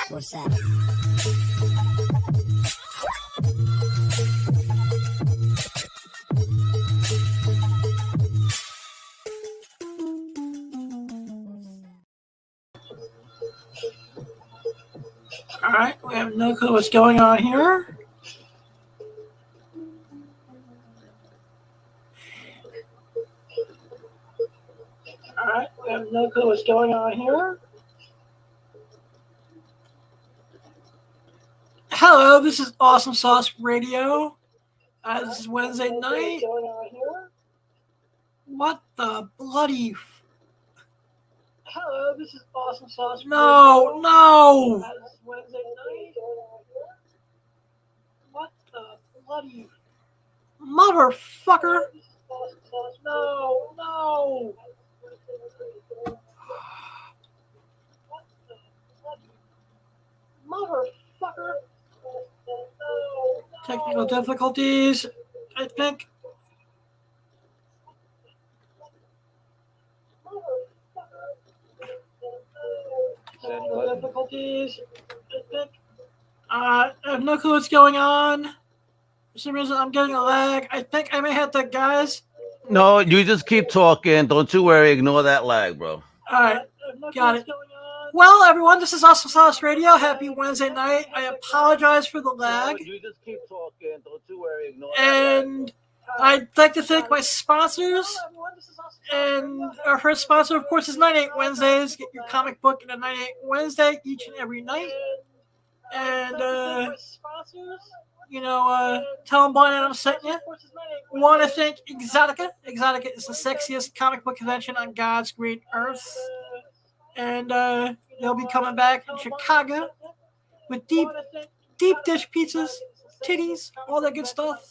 What's that? All right, we have no clue what's going on here. All right, we have no clue what's going on here. Hello, this is Awesome Sauce Radio. This is Wednesday night. What the bloody... Hello, this is Awesome Sauce Radio. No! This is Wednesday night. What the bloody... Motherfucker! No! What the bloody... Motherfucker! Technical difficulties, I think. Technical difficulties, I think. I have no clue what's going on. For some reason, I'm getting a lag. I think I may have to, guys. No, you just keep talking. Don't you worry. Ignore that lag, bro. All right, got it. Well, everyone, this is Awesome Sauce Radio. Happy Wednesday night. I apologize for the lag. You just keep talking. Don't you worry. Ignore and I'd like to thank my sponsors. And our first sponsor, of course, is 98 Wednesdays. Get your comic book in a 98 Wednesday each and every night. And, tell them Blind Adam sent you. Want to thank Exotica. Exotica is the sexiest comic book convention on God's green earth. And they'll be coming back in Chicago with deep dish pizzas, titties, all that good stuff.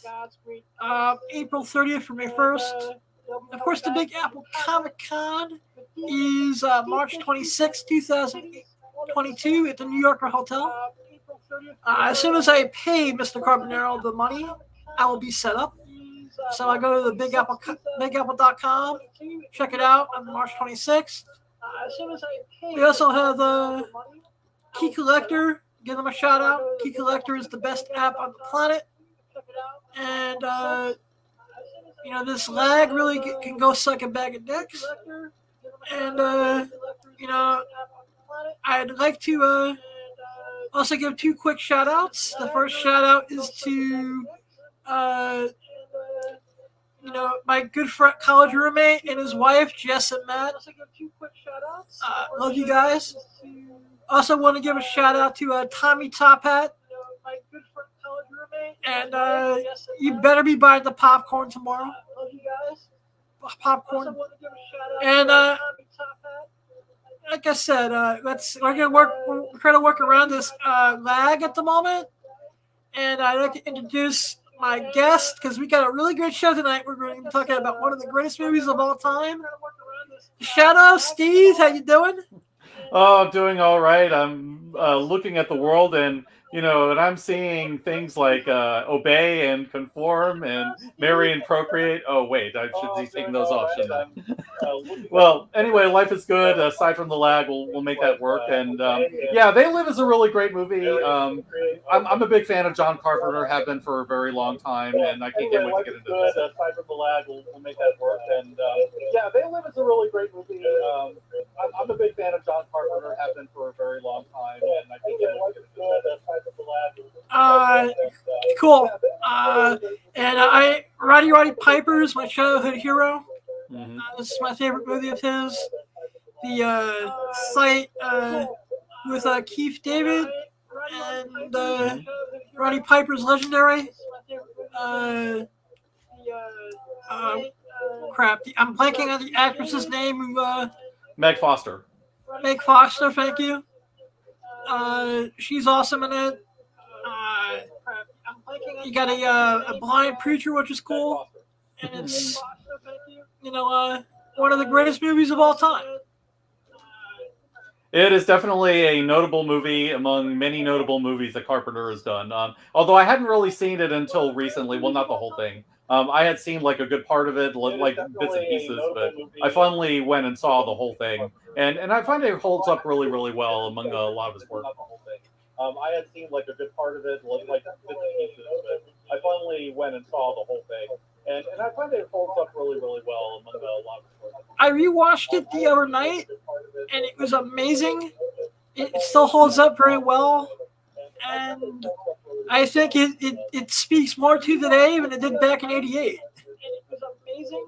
April 30th for May 1st. Of course, the Big Apple Comic Con is March 26, 2022 at the New Yorker Hotel. As soon as I pay Mr. Carbonero the money, I will be set up. So I go to the BigApple.com, check it out on March 26th. We also have Key Collector. Give them a shout out. Key Collector is the best app on the planet. And, this lag really can go suck a bag of dicks. And, I'd like to also give two quick shout outs. The first shout out is to, my good friend, college roommate, and his wife, Jess and Matt. Love you guys. Also want to give a shout out to Tommy Top Hat. And you better be buying the popcorn tomorrow. Popcorn. And like I said, we're trying to work around this lag at the moment. And I'd like to introduce my guest, because we got a really great show tonight. We're going to be talking about one of the greatest movies of all time. Shadow, Steve, how you doing? Oh, doing all right. I'm looking at the world, and and I'm seeing things like obey and conform and marry and procreate. Oh, wait, I should be taking those off, shouldn't I? Well, anyway, life is good. Aside from the lag, we'll make that work. And yeah, They Live is a really great movie. I'm a big fan of John Carpenter, have been for a very long time, and I can't wait to get into this. Aside from the lag, we'll make that work. And yeah, They Live is a really great movie. I'm a big fan of John Carpenter, have been for a very long time, and I can't wait to get into this. Cool. And Roddy Piper is my childhood hero. Mm-hmm. This is my favorite movie of his. The site with Keith David and Roddy Piper's legendary. Crap. I'm blanking on the actress's name. Meg Foster. Meg Foster, thank you. She's awesome in it. you got a blind preacher, which is cool, and it's one of the greatest movies of all time. It is definitely a notable movie among many notable movies that Carpenter has done. Although I hadn't really seen it until recently. Well, not the whole thing. I had seen like a good part of it, like bits and pieces, but I finally went and saw the whole thing, and I find it holds up really, really well among a lot of his work. I had seen like a good part of it, like bits and pieces, but I finally went and saw the whole thing, and I find it holds up really, really well among a lot of his work. I rewatched it the other night, and it was amazing. It still holds up very well, and I think it speaks more to today than it did back in '88. It was amazing.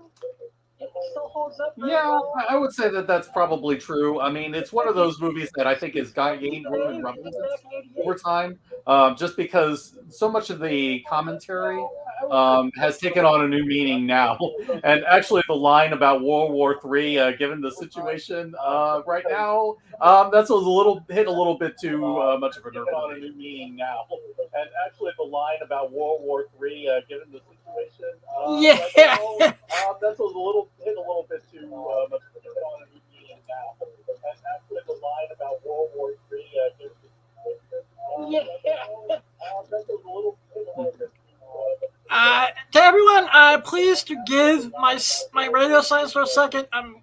It still holds up very well. I would say that that's probably true. I mean, it's one of those movies that I think has gained room relevance over time, just because so much of the commentary has taken on a new meaning now. And actually, the line about World War III, given the situation right now, that's hit a little bit too much of a nerve. On a new meaning now. And actually, the line about World War III, given the situation, that's hit a little bit too much of a new meaning now. And actually, the line about World War III, given the situation, that's hit a little bit. To everyone, please forgive my radio silence for a second. I'm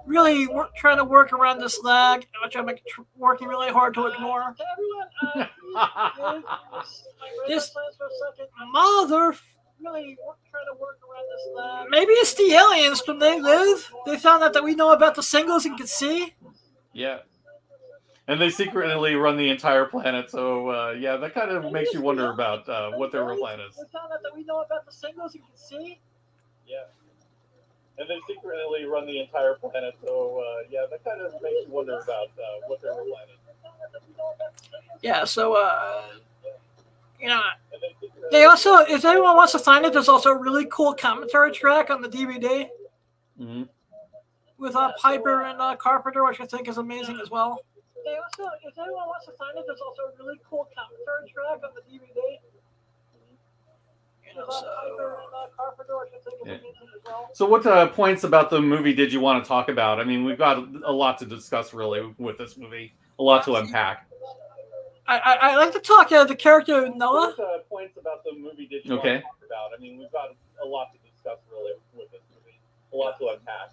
really trying to work around this lag, which I'm working really hard to ignore. To everyone, this mother. Really trying to work around this lag. Maybe it's the aliens from They Live. They found out that we know about the singles and can see. Yeah. And they secretly run the entire planet, so yeah, that kind of makes you wonder about what their real plan is. They found out that we know about the singles and can see. Yeah. And they secretly run the entire planet, so yeah, that kind of makes you wonder about what their real plan is. Yeah, so they also, if anyone wants to find it, there's also a really cool commentary track on the DVD with Piper and Carpenter, which I think is amazing as well. They also, if anyone wants to find it, there's also a really cool commentary track on the DVD. So what points about the movie did you want to talk about? I mean, we've got a lot to discuss really with this movie, a lot to unpack. I like to talk the character of Noah. What points about the movie did you want to talk about? I mean, we've got a lot to discuss really with this movie, a lot to unpack.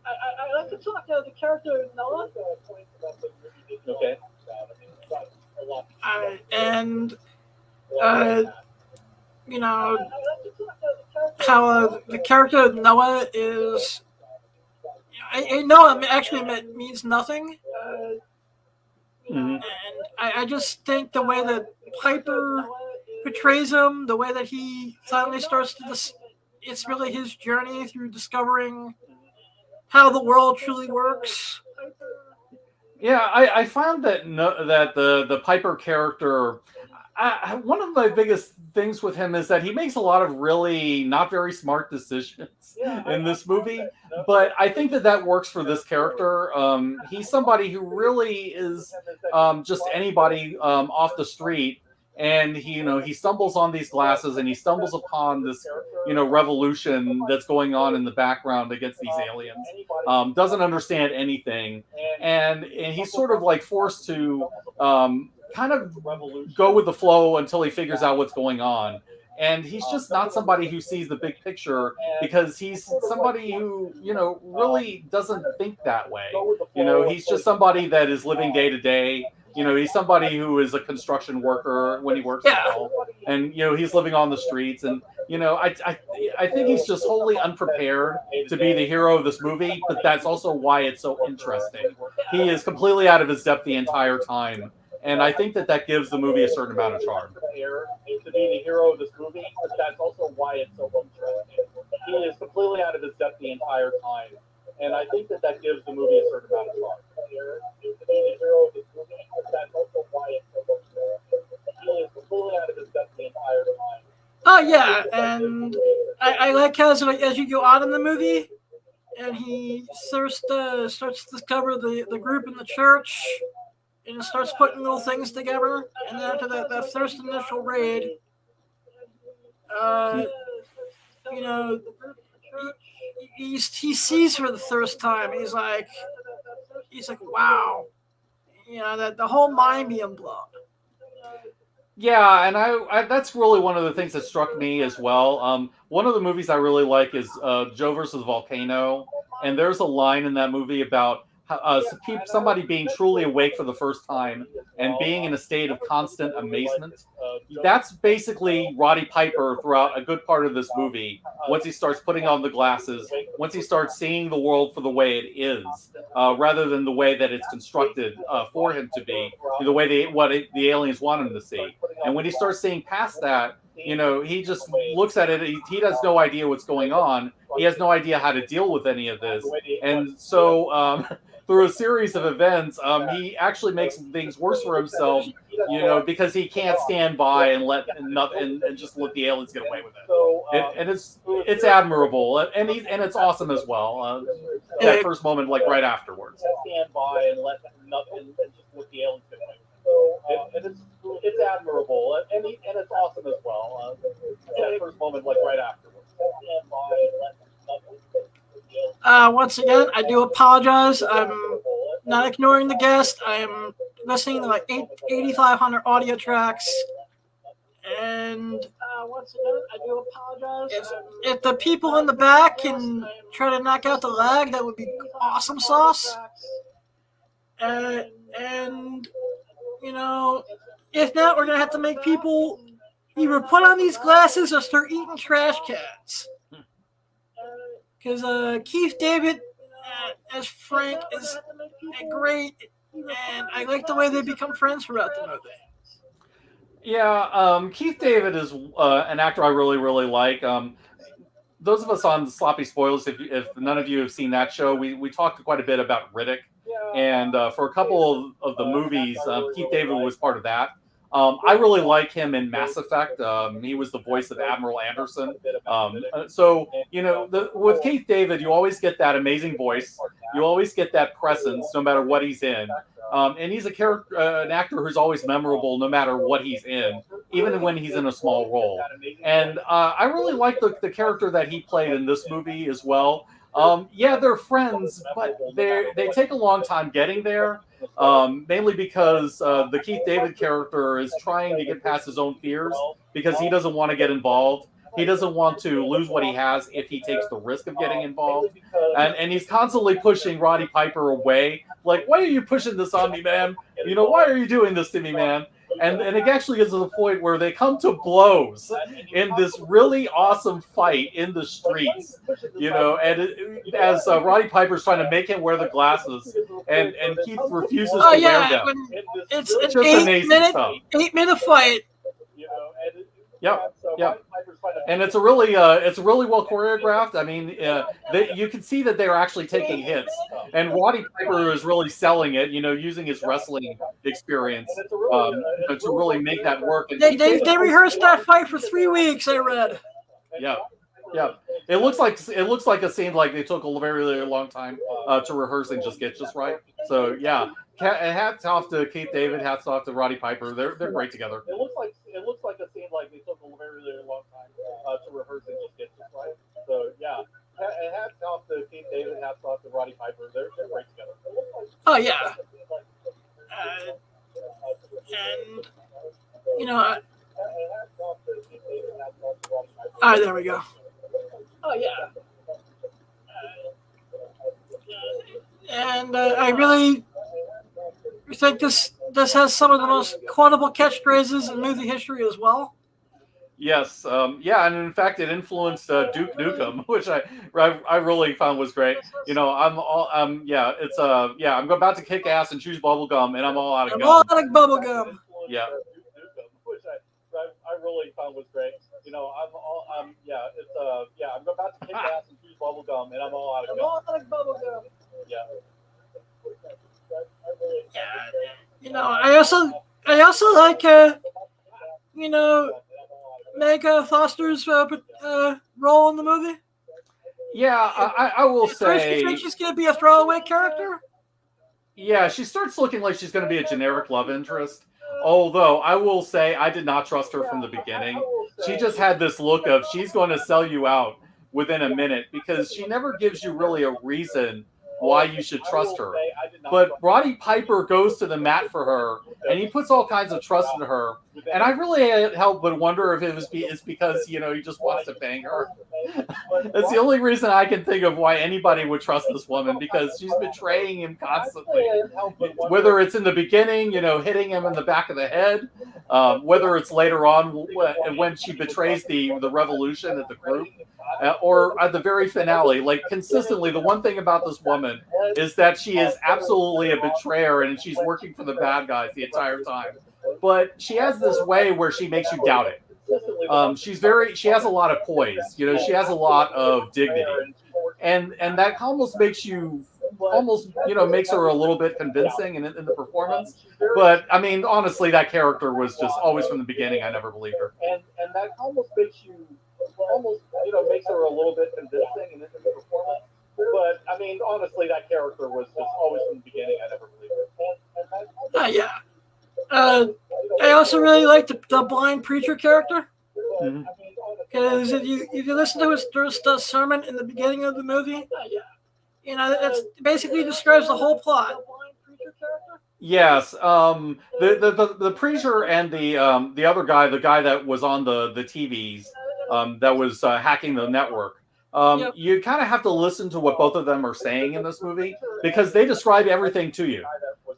I like to talk the character of Noah. Okay. And how the character of Noah is. Noah actually means nothing. And I just think the way that Piper portrays him, the way that he finally starts to it's really his journey through discovering how the world truly works. Yeah, I found that the Piper character, one of my biggest things with him is that he makes a lot of really not very smart decisions in this movie, but I think that works for this character. He's somebody who really is just anybody off the street, and he stumbles on these glasses, and he stumbles upon this revolution that's going on in the background against these aliens. Doesn't understand anything, and he's sort of like forced to kind of go with the flow until he figures out what's going on. And he's just not somebody who sees the big picture, because he's somebody who, really doesn't think that way. He's just somebody that is living day to day. He's somebody who is a construction worker when he works at all. And, he's living on the streets. And, I think he's just wholly unprepared to be the hero of this movie, but that's also why it's so interesting. He is completely out of his depth the entire time. And I think that gives the movie a certain amount of charm. To be the hero of this movie, but that's also why it's so interesting. He is completely out of his depth the entire time. And I think that gives the movie a certain amount of charm. To be the hero of this movie, but that's also why it's so interesting. He is completely out of his depth the entire time. Oh, yeah, and I like how as you go on in the movie, and he starts to discover the group in the church, and starts putting little things together, and then after that first initial raid, You know, he sees her the first time. He's like, wow. You know, that the whole mind being blown. Yeah, and I that's really one of the things that struck me as well. One of the movies I really like is Joe versus Volcano, and there's a line in that movie about somebody being truly awake for the first time and being in a state of constant amazement. That's basically Roddy Piper throughout a good part of this movie. Once he starts putting on the glasses, once he starts seeing the world for the way it is, rather than the way that it's constructed for him to be, the way the aliens want him to see. And when he starts seeing past that, you know, he just looks at it. He has no idea what's going on. He has no idea how to deal with any of this. And so through a series of events, he actually makes things worse for himself, you know, because he can't stand by and just let the aliens get away with it. And it's admirable, and it's awesome as well. That first moment, like right afterwards. Stand by and let just let the aliens get away with it. It's admirable, and it's awesome as well. That first moment, like right afterwards. Stand by and let once again, I do apologize. I'm not ignoring the guest. I am listening to like 8,500 audio tracks. And once again, I do apologize. If the people in the back can try to knock out the lag, that would be awesome sauce. And, you know, if not, we're going to have to make people either put on these glasses or start eating trash cans. Because Keith David as Frank is great, and I like the way they become friends throughout the movie. Yeah, Keith David is an actor I really, really like. Those of us on Sloppy Spoilers, if none of you have seen that show, we talked quite a bit about Riddick. And for a couple of the movies, Keith David was part of that. I really like him in Mass Effect. He was the voice of Admiral Anderson. So, you know, with Keith David, you always get that amazing voice. You always get that presence, no matter what he's in. And he's an actor who's always memorable, no matter what he's in, even when he's in a small role. And I really like the character that he played in this movie as well. Yeah, they're friends, but they take a long time getting there. Mainly because the Keith David character is trying to get past his own fears because he doesn't want to get involved. He doesn't want to lose what he has if he takes the risk of getting involved. And he's constantly pushing Roddy Piper away. Like, why are you pushing this on me, man? You know, why are you doing this to me, man? And it actually gets to the point where they come to blows in this really awesome fight in the streets, you know, and as Roddy Piper's trying to make him wear the glasses, and Keith refuses to wear them. It's just amazing stuff. 8-minute fight. Yep. And it's a really well choreographed. I mean, you can see that they're actually taking hits, and Roddy Piper is really selling it. You know, using his wrestling experience to really make that work. And they rehearsed that fight for 3 weeks. I read. Yeah. It looks like a scene like they took a very, very long time to rehearse and just get just right. So yeah, hats off to Keith David. Hats off to Roddy Piper. They're great together. It looks like a scene like they took a very, very long time to rehearse and just get just right. So yeah, hats off to Keith David. Hats off to Roddy Piper. They're great together. Oh yeah. And you know. There we go. Oh yeah. And I really think this has some of the most quotable catchphrases in movie history as well. Yes, yeah, and in fact, it influenced Duke Nukem, which I really found was great. You know, I'm about to kick ass and choose bubblegum, and I'm all out of gum. All out of bubblegum. Yeah. Which I really found was great. You know, I'm about to kick ass and choose bubblegum, and I'm all out of gum. I'm all out of bubblegum. Yeah. You know, I also like you know, Meg Foster's role in the movie. Yeah, I will say. You think she's going to be a throwaway character? Yeah, she starts looking like she's going to be a generic love interest. Although I will say I did not trust her from the beginning. she just had this look of she's going to sell you out within a minute because she never gives you really a reason why you should trust her. But Roddy Piper goes to the mat for her, and he puts all kinds of trust in her. And I really can't help but wonder if it's because, he just wants to bang her. That's the only reason I can think of why anybody would trust this woman, because she's betraying him constantly. Whether it's in the beginning, hitting him in the back of the head, whether it's later on when she betrays the revolution at the group, or at the very finale. Like, consistently, the one thing about this woman is that she is absolutely a betrayer, and she's working for the bad guys the entire time. But she has this way where she makes you doubt it. She has a lot of poise. She has a lot of dignity, and that almost makes you makes her a little bit convincing in the performance. But I mean, honestly, that character was just always from the beginning. I never believed her, and that almost makes you makes her a little bit convincing in the performance. But I mean, honestly, that character was just always from the beginning. I never believed her. Yeah. I also really like the blind preacher character, because if you listen to his sermon in the beginning of the movie, that's basically describes the whole plot. Yes, the preacher and the other guy, the guy that was on the TVs, that was hacking the network. You kind of have to listen to what both of them are saying in this movie, because they describe everything to you.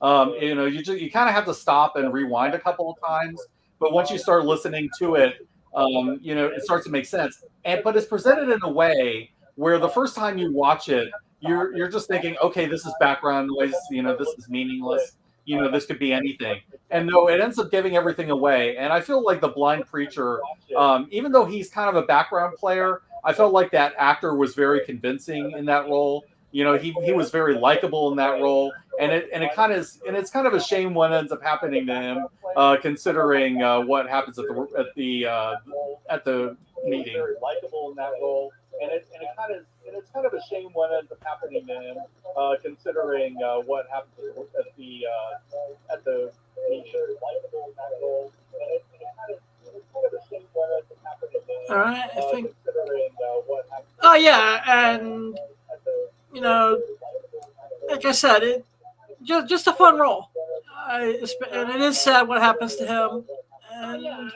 You kind of have to stop and rewind a couple of times, but once you start listening to it, it starts to make sense. But it's presented in a way where the first time you watch it, you're just thinking, okay, this is background noise. This is meaningless. This could be anything. And no, it ends up giving everything away. And I feel like the blind preacher, even though he's kind of a background player, I felt like that actor was very convincing in that role. He was very likable in that role, and it's kind of a shame what ends up happening to him, considering what happens at the meeting. Likable in that role, and it's kind of a shame what ends up happening to him, considering what happens at the meeting. Likable in that role, and it's kind of a shame what ends up happening to him. All right, I think. Oh yeah, and like I said, it just a fun role, and it is sad what happens to him. And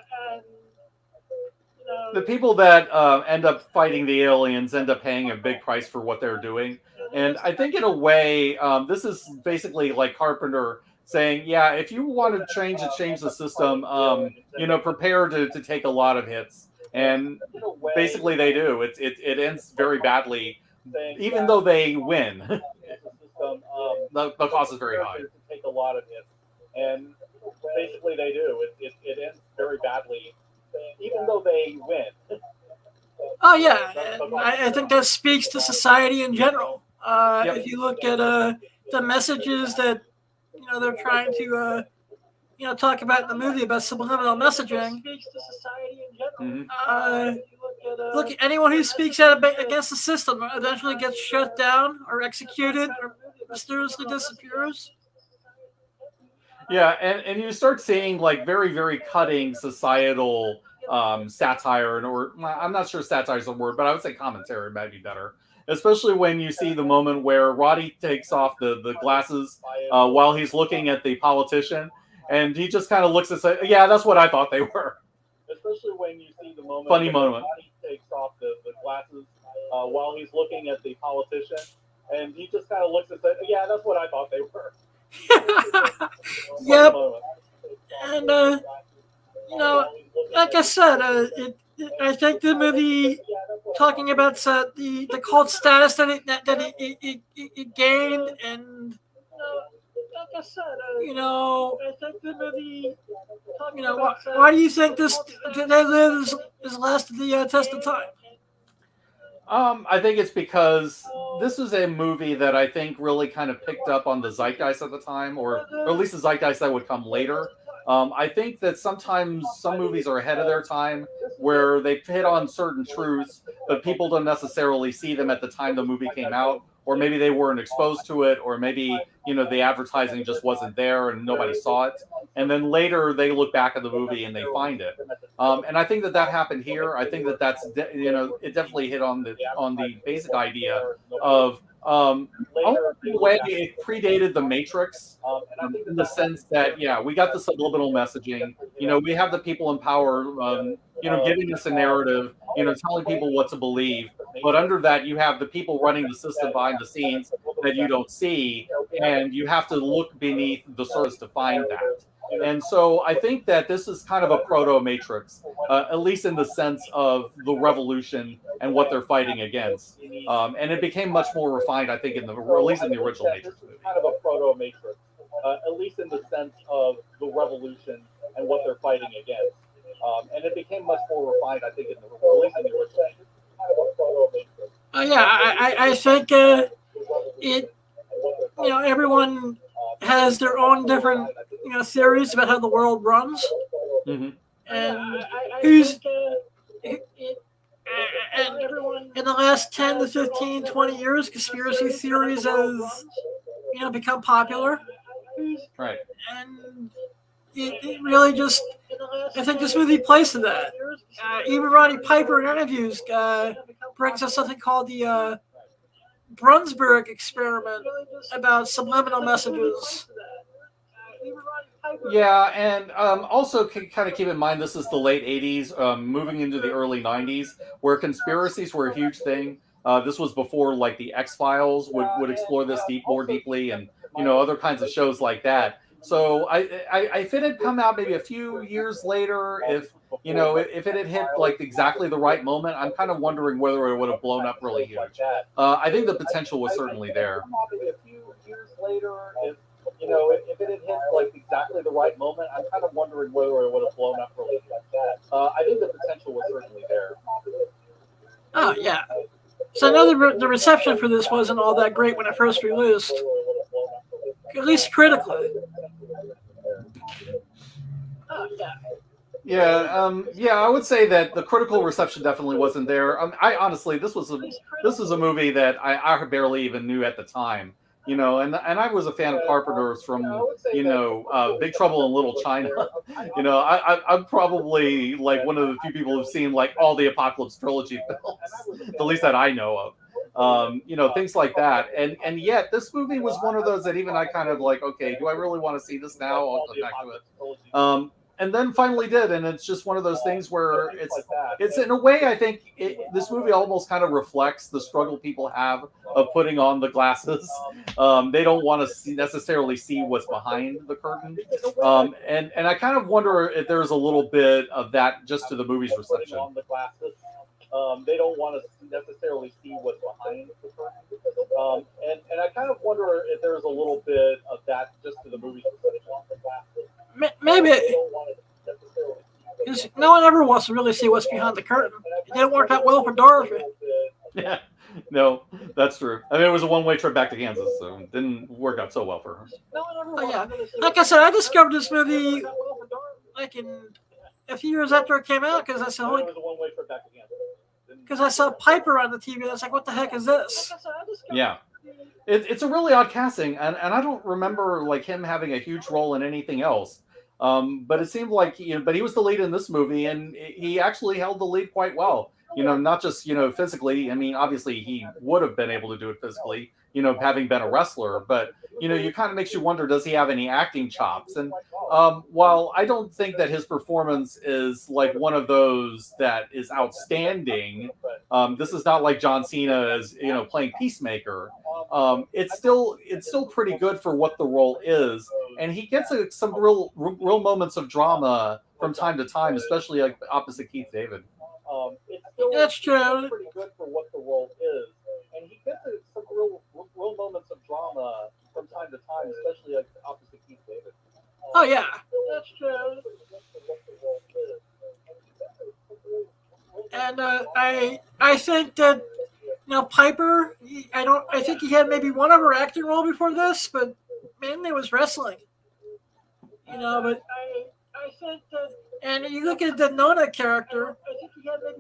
the people that end up fighting the aliens end up paying a big price for what they're doing. And I think in a way, this is basically like Carpenter saying, yeah, if you want to change the system, prepare to take a lot of hits. And basically they do. It ends very badly, even though they win. The cost is very high. Take a lot of hits, and basically they do. It ends very badly, even though they win. Oh yeah, and I think that speaks to society in general. If you look at the messages that they're trying to talk about in the movie about subliminal messaging. Look, anyone who speaks out against the system eventually gets shut down or executed or mysteriously disappears. Yeah, and you start seeing like very, very cutting societal satire, or I'm not sure satire is a word, but I would say commentary might be better. Especially when you see the moment where Roddy takes off the glasses while he's looking at the politician, and he just kind of looks and says, "Yeah, that's what I thought they were." Especially when you see the moment. Funny moment. Roddy takes off the glasses while he's looking at the politician, and he just kind of looks and says, "Yeah, that's what I thought they were." Yep. And like I said, I think the movie, talking about the cult status that it gained, and like I said, I think the movie, why do you think this They Live is lasted the test of time? I think it's because this is a movie that I think really kind of picked up on the zeitgeist at the time, or at least the zeitgeist that would come later. I think that sometimes some movies are ahead of their time, where they hit on certain truths, but people don't necessarily see them at the time the movie came out, or maybe they weren't exposed to it, or maybe, you know, the advertising just wasn't there and nobody saw it. And then later they look back at the movie and they find it. And I think that happened here. I think that that's, you know, it definitely hit on the basic idea of, almost in a way it predated the Matrix, in the sense that, yeah, we got the subliminal messaging. You know, we have the people in power, you know, giving us a narrative, you know, telling people what to believe. But under that, you have the people running the system behind the scenes that you don't see, and you have to look beneath the surface to find that. And so I think that this is kind of a proto-Matrix, at least in the sense of the revolution and what they're fighting against. And it became much more refined, I think, at least in the original Matrix movie. Kind of a proto-Matrix, at least in the sense of the revolution and what they're fighting against. And it became much more refined, I think, at least in the original Matrix. I think it. You know, everyone has their own different, you know, theories about how the world runs, and who's. And in the last 10 to 15, 20 years, conspiracy theories have, you know, become popular. Right. And it really just, I think this movie plays to that. Even Roddy Piper in interviews brings up something called the Brunsberg experiment about subliminal messages. Yeah, and also kind of keep in mind this is the late 80s, moving into the early 90s, where conspiracies were a huge thing. This was before, like, the X-Files would explore this more deeply, and, you know, other kinds of shows like that. So if it had come out maybe a few years later, if it had hit like exactly the right moment, I'm kind of wondering whether it would have blown up really huge. I think the potential was certainly there. If it had hit like exactly the right moment, I'm kind of wondering whether it would have blown up really huge. I think the potential was certainly there. Oh yeah. So I know the reception for this wasn't all that great when it first released, at least critically. Yeah, I would say that the critical reception definitely wasn't there. I honestly, this was a movie that I barely even knew at the time. You know, and I was a fan of Carpenter's from, you know, Big Trouble in Little China. You know, I'm probably like one of the few people who've seen like all the Apocalypse trilogy films, at least that I know of. You know, things like that. And yet this movie was one of those that even I kind of like, okay, do I really want to see this now? I'll come back to it. And then finally did, and it's just one of those things where it's in a way, I think this movie almost kind of reflects the struggle people have of putting on the glasses. They don't want to necessarily see what's behind the curtain, and I kind of wonder if there's a little bit of that just to the movie's reception. They don't want to necessarily see what's behind the curtain, and I kind of wonder if there's a little bit of that just to the movie's reception. Maybe, because no one ever wants to really see what's behind the curtain. It didn't work out well for Dorothy. Yeah, no, that's true. I mean, it was a one-way trip back to Kansas, so it didn't work out so well for her. Oh, yeah. Like I said, I discovered this movie like in a few years after it came out because I said, because I saw Piper on the TV. I was like, what the heck is this? Yeah. It's a really odd casting, and I don't remember like him having a huge role in anything else. But it seemed like but he was the lead in this movie, and he actually held the lead quite well. You know, not just physically. I mean, obviously he would have been able to do it physically. You know, having been a wrestler, but you kind of makes you wonder, does he have any acting chops? And while I don't think that his performance is like one of those that is outstanding, this is not like John Cena is playing Peacemaker. It's still pretty good for what the role is, and he gets some real moments of drama from time to time, especially like opposite Keith David. That's true. Pretty good for what the role is, and he gets some real moments of drama from time to time, especially like opposite Keith David. Oh yeah, that's true. And I think that Piper, I think he had maybe one other acting role before this, but mainly it was wrestling. But I think that, and you look at the Nona character,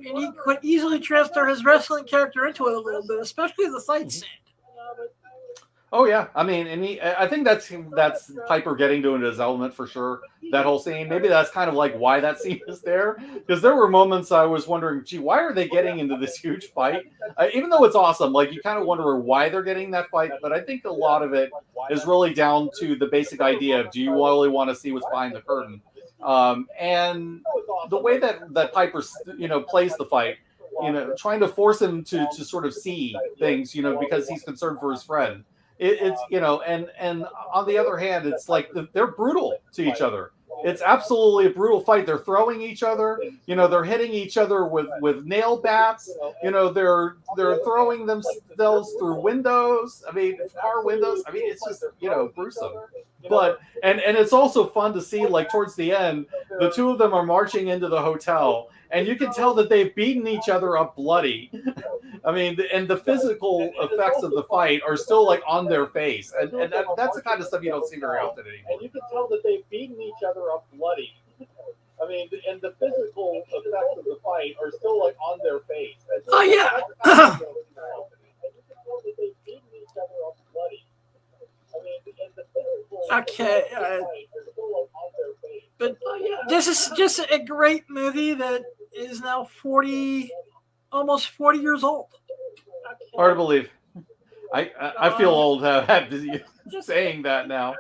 and he could easily transfer his wrestling character into it a little bit, especially the fight scene. Oh yeah, I mean, and I think that's Piper getting to his element for sure. That whole scene, maybe that's kind of like why that scene is there, because there were moments I was wondering, gee, why are they getting into this huge fight? Even though it's awesome, like you kind of wonder why they're getting that fight. But I think a lot of it is really down to the basic idea of, do you really want to see what's behind the curtain? And the way that Piper, plays the fight, trying to force him to sort of see things, because he's concerned for his friend. It's and on the other hand, it's like they're brutal to each other. It's absolutely a brutal fight. They're throwing each other, they're hitting each other with nail bats. They're throwing themselves through windows. I mean, car windows. I mean, it's just gruesome. But and it's also fun to see, like towards the end, the two of them are marching into the hotel, and you can tell that they've beaten each other up bloody. I mean, and the physical effects of the fight are still like on their face, and that's the kind of stuff you don't see very often anymore. And you can tell that they've beaten each other up bloody. I mean, and the physical effects of the fight are still like on their face. Oh yeah. Okay. But this is just a great movie that is now almost 40 years old. Hard to believe. I feel old saying that now.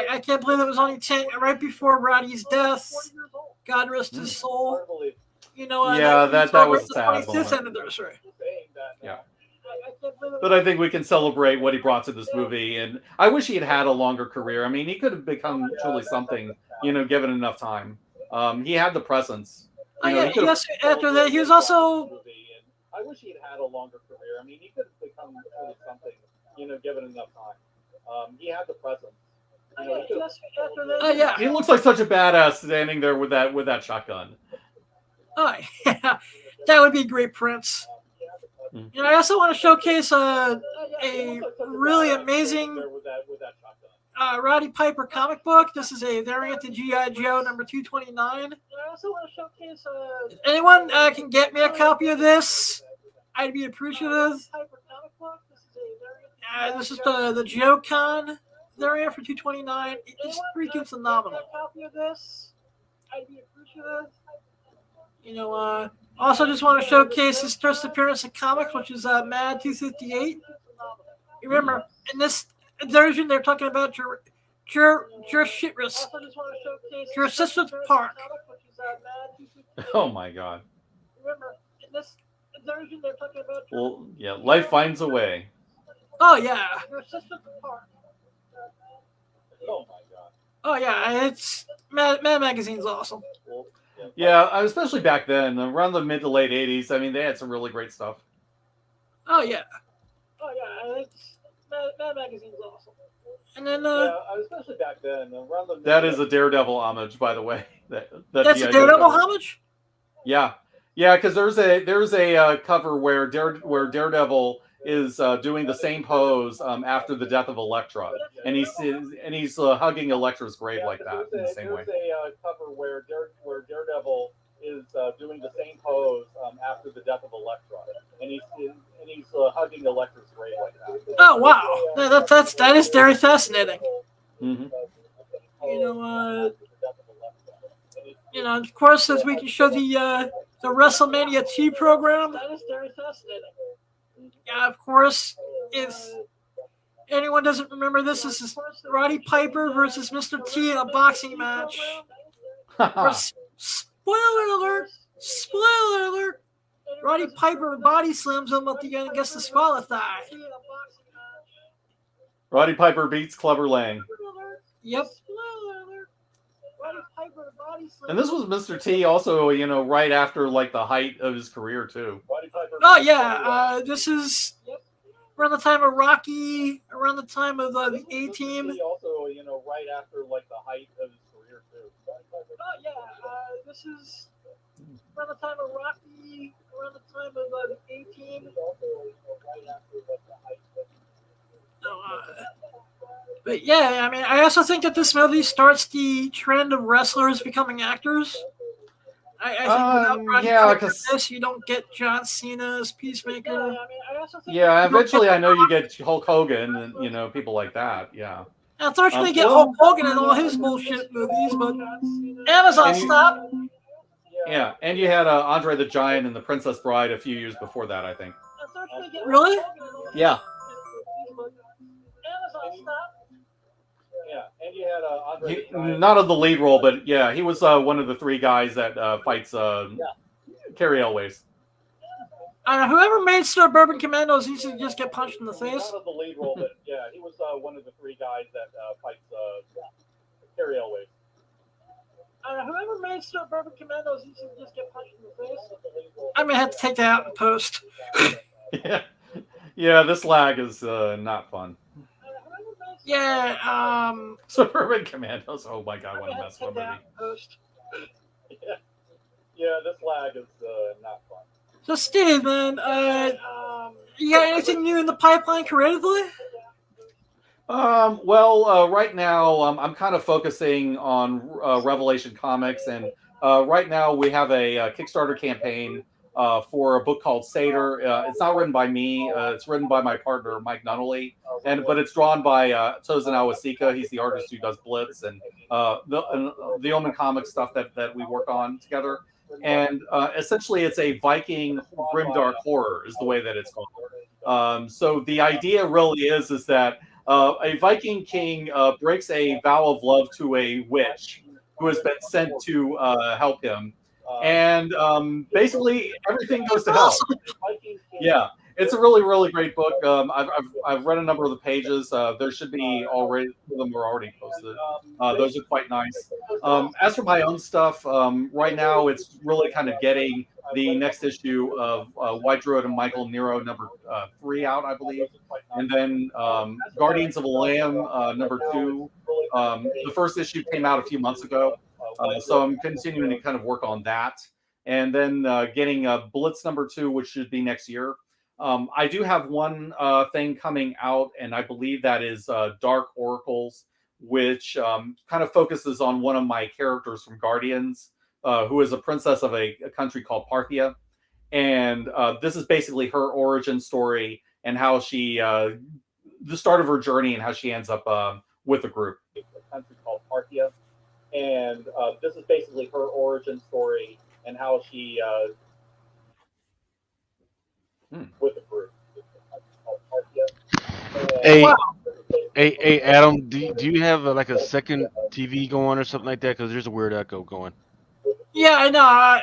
I can't believe it was only right before Roddy's death. God rest his soul. Yeah, that was a sad 25th anniversary. Yeah. But I think we can celebrate what he brought to this movie, and I wish he had a longer career. I mean, he could have become truly something, given enough time. He had the presence. Yes, after that, he was also... I wish he had a longer career. I mean, he could have become truly something, given enough time. He had the presence. He looks like such a badass standing there with that shotgun. Oh, yeah. That would be great, Prince. I also want to showcase a really amazing Roddy Piper comic book. This is a variant of G.I. Joe number 229. I also want to showcase if anyone can get me a copy of this, I'd be appreciative. This is the Joe Con variant for 229. It's freaking phenomenal. I'd be appreciative. Also just want to showcase his first appearance in comics, which is Mad 258. Remember, in this version, they're talking about your assistant Park. Oh my God. Remember, in this version, they're talking about well, yeah, life finds a way. Oh yeah. Your assistant Park. Oh my God. Oh yeah, it's Mad Magazine's awesome. Yeah, especially back then, around the mid to late 80s. I mean, they had some really great stuff. Oh yeah. It's Mad Magazine's awesome. And then especially back then, around the that is a Daredevil homage, by the way. That's a Daredevil homage? Yeah, because there's a cover where Daredevil is doing the same pose after the death of Elektra, and he's hugging Elektra's grave like that in the same way. There's a cover where Daredevil is doing the same pose after the death of Elektra, and he's hugging Elektra's grave like that. Oh wow, that is very fascinating. Mm-hmm. Of course, as we can show the WrestleMania 2 program. That is very fascinating. Yeah, of course, if anyone doesn't remember this is Roddy Piper versus Mr. T in a boxing match. Spoiler alert! Spoiler alert! Roddy Piper body slams him at the end and gets the swallow thigh. Roddy Piper beats Clubber Lang. Yep. And this was Mr. T also, right after like the height of his career too. Oh yeah, this is around the time of Rocky, around the time of the A-Team. Also, right after like the height of his career too. Oh yeah, this is around the time of Rocky, around the time of the A-Team. But yeah, I mean, I also think that this movie starts the trend of wrestlers becoming actors. I think without Roddy Yeah, Piper, because this, you don't get John Cena as Peacemaker. yeah, eventually I know you get Hulk Hogan and people like that. Yeah. Unfortunately, you get Well, Hulk Hogan in all his bullshit movies, but Amazon And you- stop. Yeah, and you had Andre the Giant and the Princess Bride a few years before that, I think. Really? Yeah. Not of the lead role, but yeah, he was one of the three guys that fights Carrie Elways. Whoever made Suburban Commandos needs to just get punched in the face. Not of the lead role, but yeah, he was one of the three guys that fights Carrie Elways. Whoever made Suburban Commandos needs to just get punched in the face. I'm gonna have to take that out in post. Yeah, this lag is not fun. Yeah, Suburban Commandos. Oh my god, what a mess of a movie. Yeah, this lag is not fun. So Steve, man, you got anything new in the pipeline creatively? Well, right now I'm kind of focusing on Revelation Comics, and right now we have a Kickstarter campaign for a book called Crusader. It's not written by me. It's written by my partner Mike Nunnally, but it's drawn by Tozen Awasika. He's the artist who does Blitz and the Omen comic stuff that we work on together. And essentially, it's a Viking grimdark horror, is the way that it's called. So the idea really is that a Viking king breaks a vow of love to a witch who has been sent to help him, and basically everything goes to hell. Yeah, it's a really, really great book. I've read a number of the pages. There should be already, some of them are already posted. Those are quite nice. As for my own stuff, right now it's really kind of getting the next issue of White Druid and Michael Nero number 3 out, I believe, and then Guardians of the Lamb number 2. The first issue came out a few months ago, so I'm continuing to kind of work on that, and then getting Blitz number 2, which should be next year. I do have one thing coming out, and I believe that is Dark Oracles, which kind of focuses on one of my characters from Guardians, who is a princess of a country called Parthia. And this is basically her origin story and how she, the start of her journey and how she ends up with the group. A country called Parthia. And this is basically her origin story and how she, with the group. Hey, Wow. hey, Adam, do you have like a second TV going or something like that? Because there's a weird echo going. Yeah, I know.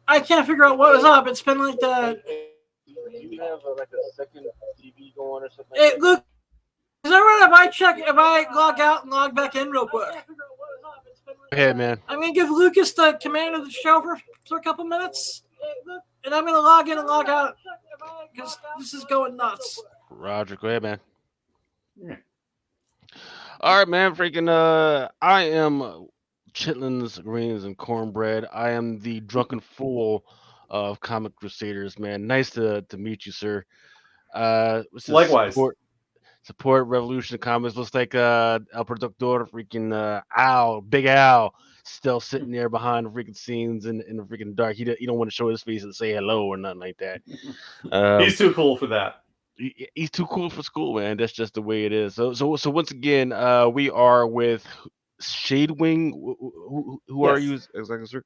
I can't figure out what was up. It's been like that. Do you have like a second TV going or something? Hey, Luke, is that right if I log out and log back in real quick? Go ahead, man. I'm going to give Lucas the command of the show for a couple minutes. And I'm going to log in and log out because this is going nuts. Roger, go ahead, man. Yeah. All right, man. Freaking, I am chitlins, greens, and cornbread. I am the drunken fool of Comic Crusaders, man. Nice to meet you, sir. Likewise. Support Revolution Comics. Looks like El Productor, freaking Big Al, still sitting there behind the freaking scenes in the freaking dark. He don't want to show his face and say hello or nothing like that. He's too cool for that. He's too cool for school, man. That's just the way it is. So once again, we are with Shadewing. Who are you exactly, sir?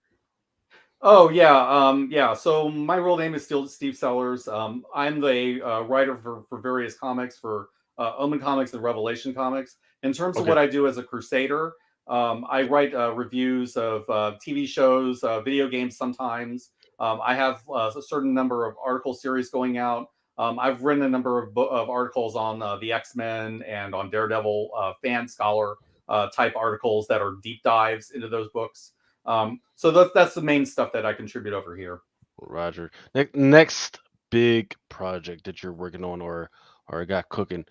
Oh yeah. So my real name is still Steve Sellers. I'm the writer for various comics for Omen Comics and Revelation Comics. In terms of what I do as a Crusader, I write reviews of TV shows, video games sometimes. I have a certain number of article series going out. I've written a number of articles on the X-Men and on Daredevil, fan scholar type articles that are deep dives into those books. So that's the main stuff that I contribute over here. Roger. Next big project that you're working on or got cooking.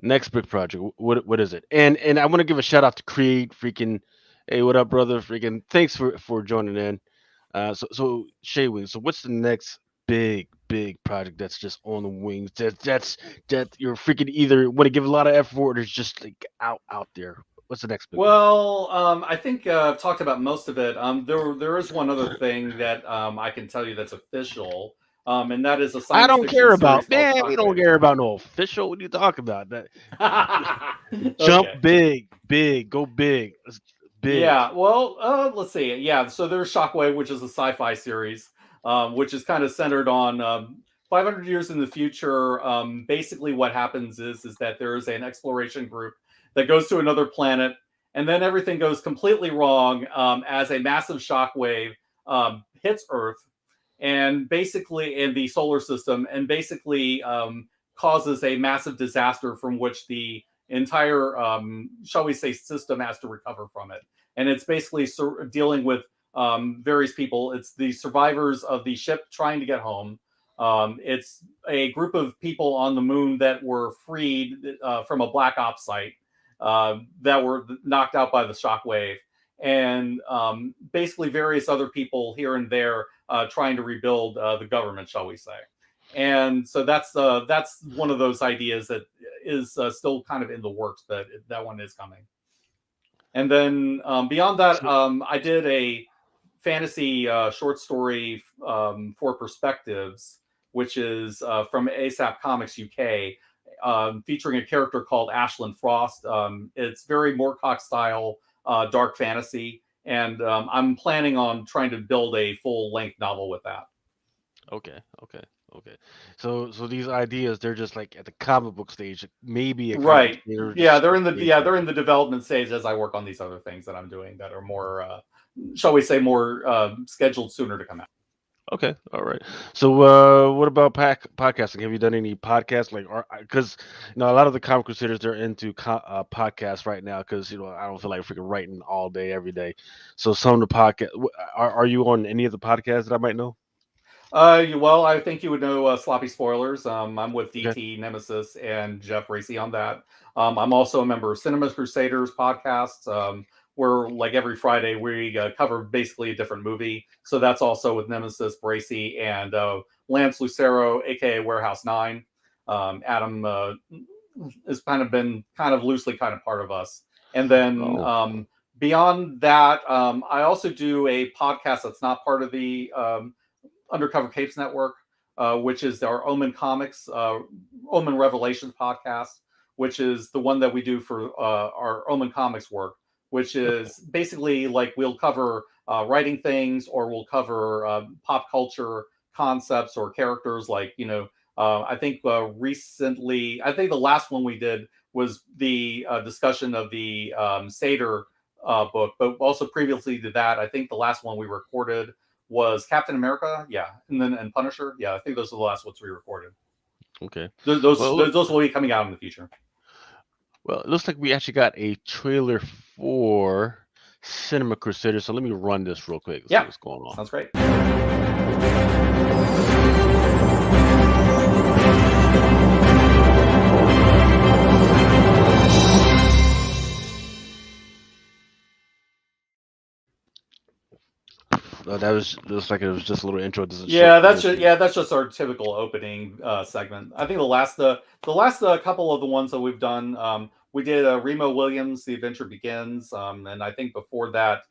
Next big project. What is it? And I want to give a shout out to Creed. Freaking, hey, what up, brother? Freaking, thanks for joining in. So Shaywing. So what's the next big project that's just on the wings? That you're freaking either want to give a lot of effort or it's just like out there. What's the next big one? Well, I think I've talked about most of it. There is one other thing that I can tell you that's official, and that is a I science don't fiction care series about, called man. We don't Shockwave. care about no official. What are you talking about? That jump Okay. big, go big, big. Yeah, well, let's see. Yeah, so there's Shockwave, which is a sci-fi series, which is kind of centered on 500 years in the future. Basically, what happens is that there is an exploration group that goes to another planet, and then everything goes completely wrong as a massive shockwave hits Earth, and basically in the solar system, and basically causes a massive disaster from which the entire, shall we say, system has to recover from it. And it's basically dealing with various people. It's the survivors of the ship trying to get home. It's a group of people on the moon that were freed from a black ops site that were knocked out by the shockwave. And basically various other people here and there trying to rebuild the government, shall we say. And so that's one of those ideas that is still kind of in the works, but that one is coming. And then beyond that, I did a fantasy short story for Perspectives, which is from ASAP Comics UK, featuring a character called Ashlyn Frost. It's very Moorcock style, dark fantasy, and I'm planning on trying to build a full-length novel with that. Okay. So these ideas, they're just like at the comic book stage, maybe a comic Right. book stage or Yeah, just they're in the stage. they're in the development stage as I work on these other things that I'm doing that are more, shall we say, more scheduled sooner to come out. Okay, all right. So, what about podcasting? Have you done any podcasts? Like, because a lot of the comic crusaders, they're into podcasts right now. Because I don't feel like freaking writing all day every day. So some of the podcast, are you on any of the podcasts that I might know? Well, I think you would know Sloppy Spoilers. I'm with Okay. DT Nemesis and Jeff Racy on that. I'm also a member of Cinema Crusaders podcast, where like every Friday we cover basically a different movie. So that's also with Nemesis, Bracy, and Lance Lucero, aka Warehouse 9. Adam has been loosely part of us. And then Oh, beyond that, I also do a podcast that's not part of the Undercover Capes Network, which is our Omen Comics, Omen Revelations podcast, which is the one that we do for our Omen Comics work, which is basically like we'll cover writing things, or we'll cover pop culture concepts or characters. Like, I think recently, I think the last one we did was the discussion of the Seder book, but also previously to that, I think the last one we recorded was Captain America, yeah, and Punisher, yeah. I think those are the last ones we recorded. okay. Those Well, will be coming out in the future. Well, it looks like we actually got a trailer for Cinema Crusader. So let me run this real quick and see Yeah, what's going on. sounds great. That was looks like it was just a little intro. Doesn't show Yeah, that's anything. that's just our typical opening segment. I think the last couple of the ones that we've done, we did Remo Williams, The Adventure Begins, and I think before that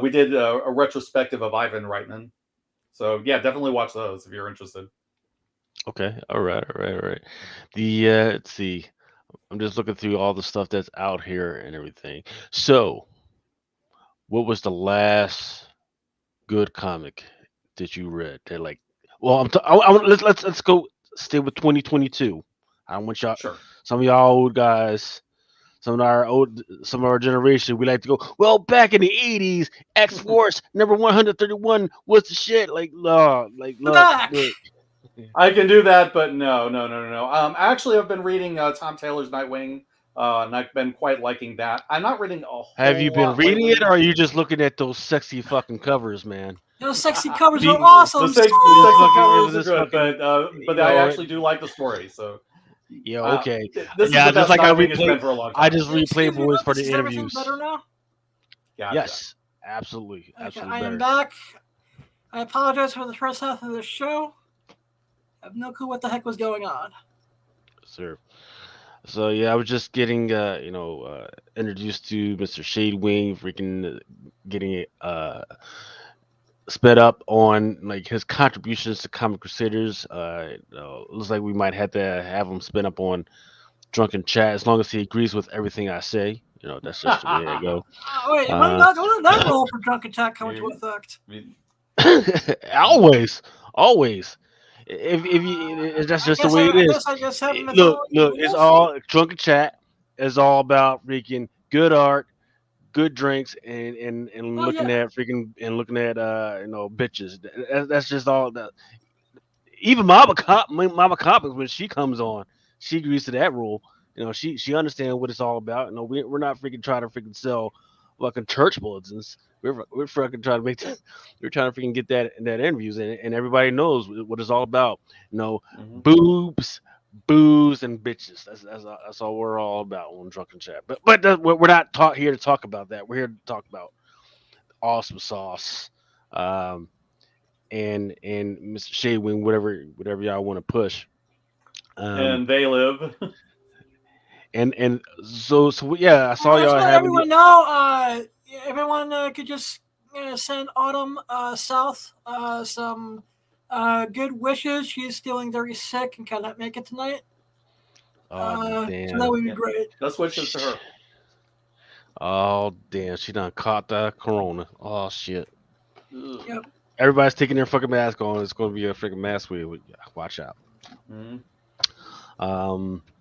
we did a retrospective of Ivan Reitman. So yeah, definitely watch those if you're interested. Okay, all right. Let's see. I'm just looking through all the stuff that's out here and everything. So, what was the last good comic that you read? That like, well, let's go stay with 2022. I don't want y'all, Sure. some of y'all old guys, some of our generation. We like to go. Well, back in the 80s, X Force number 131 was the shit. Like, look. I can do that, but no. Actually, I've been reading Tom Taylor's Nightwing, and I've been quite liking that. I'm not reading a Have you whole been lot reading it, or lately. are you just looking at those sexy fucking covers, man? Those sexy covers Be- are awesome. The So sexy Looking at covers are this good, fucking, but I yo, actually do like the story. So okay, this is yeah, the just best like I Nightwing it's replay, been for a long I time. just replay excuse me, boys for this the is everything interviews. better now? Gotcha. Yes, absolutely Okay, I better. am back. I apologize for the first half of the show. I have no clue what the heck was going on. Sir. So yeah, I was just getting introduced to Mr. Shadewing, freaking getting sped up on like his contributions to Comic Crusaders. Looks like we might have to have him spin up on Drunken Chat as long as he agrees with everything I say. That's just the way I go. Wait, when did that rule for Drunk Attack come into effect? Always. If that's just the way it is. I guess having Look, it's all Drunken Chat is all about freaking good art, good drinks, and looking at freaking and looking at bitches. That's just all that. Even Mama Comics, when she comes on, she agrees to that rule. She understands what it's all about. We're not freaking trying to freaking sell fucking church bulletins. We're freaking trying to make that, we're trying to freaking get that interviews, and everybody knows what it's all about. Boobs, booze, and bitches. That's all we're all about on Drunken Chat. But we're not here to talk about that. We're here to talk about awesome sauce. And Mr. Shadewing, whatever y'all want to push. And they live. And so yeah, I saw y'all having. Everyone know. Everyone could just send Autumn South some good wishes. She's feeling very sick and cannot make it tonight. Damn. So that would be great. That's wishes to her. Oh damn, she done caught the corona. Oh shit. Yep. Everybody's taking their fucking mask on. It's going to be a freaking mask wheel. Watch out.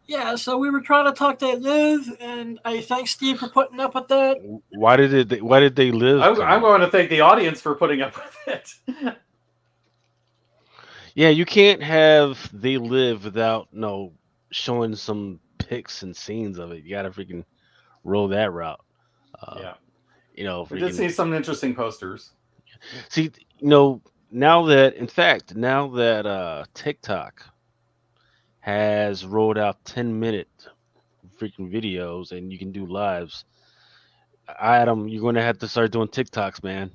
Yeah, so we were trying to talk to Liv, and I thank Steve for putting up with that. Why did they live? I'm going to thank the audience for putting up with it. Yeah, you can't have They Live without showing some pics and scenes of it. You got to freaking roll that route. Yeah. We did see some interesting posters. See, now that TikTok has rolled out 10-minute freaking videos and you can do lives, Adam, you're going to have to start doing TikToks, man.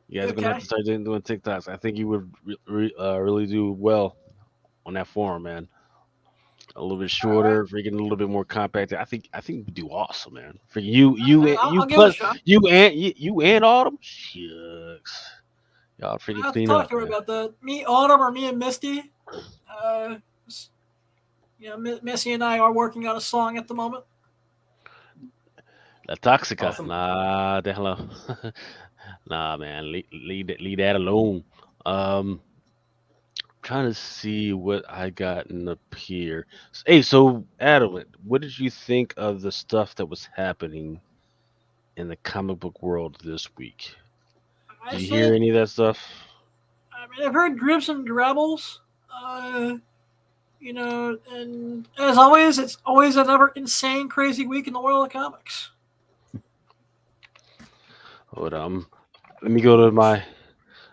You guys are going to have to start doing TikToks. I think you would really do well on that forum, man. A little bit shorter, freaking a little bit more compact. I think you would do awesome, man. For you and Autumn, shucks. Y'all freaking I'll clean talk up. to her about that. Me, Autumn, or me and Misty. Missy and I are working on a song at the moment. La Toxica. Awesome. Nah, the hello. Nah, man, leave that alone. Trying to see what I got in up here. Hey, so Adam, what did you think of the stuff that was happening in the comic book world this week? Did you hear any of that stuff? I mean, I've heard dribs and drabbles. And as always, it's always another insane, crazy week in the world of comics. Hold on. Let me go to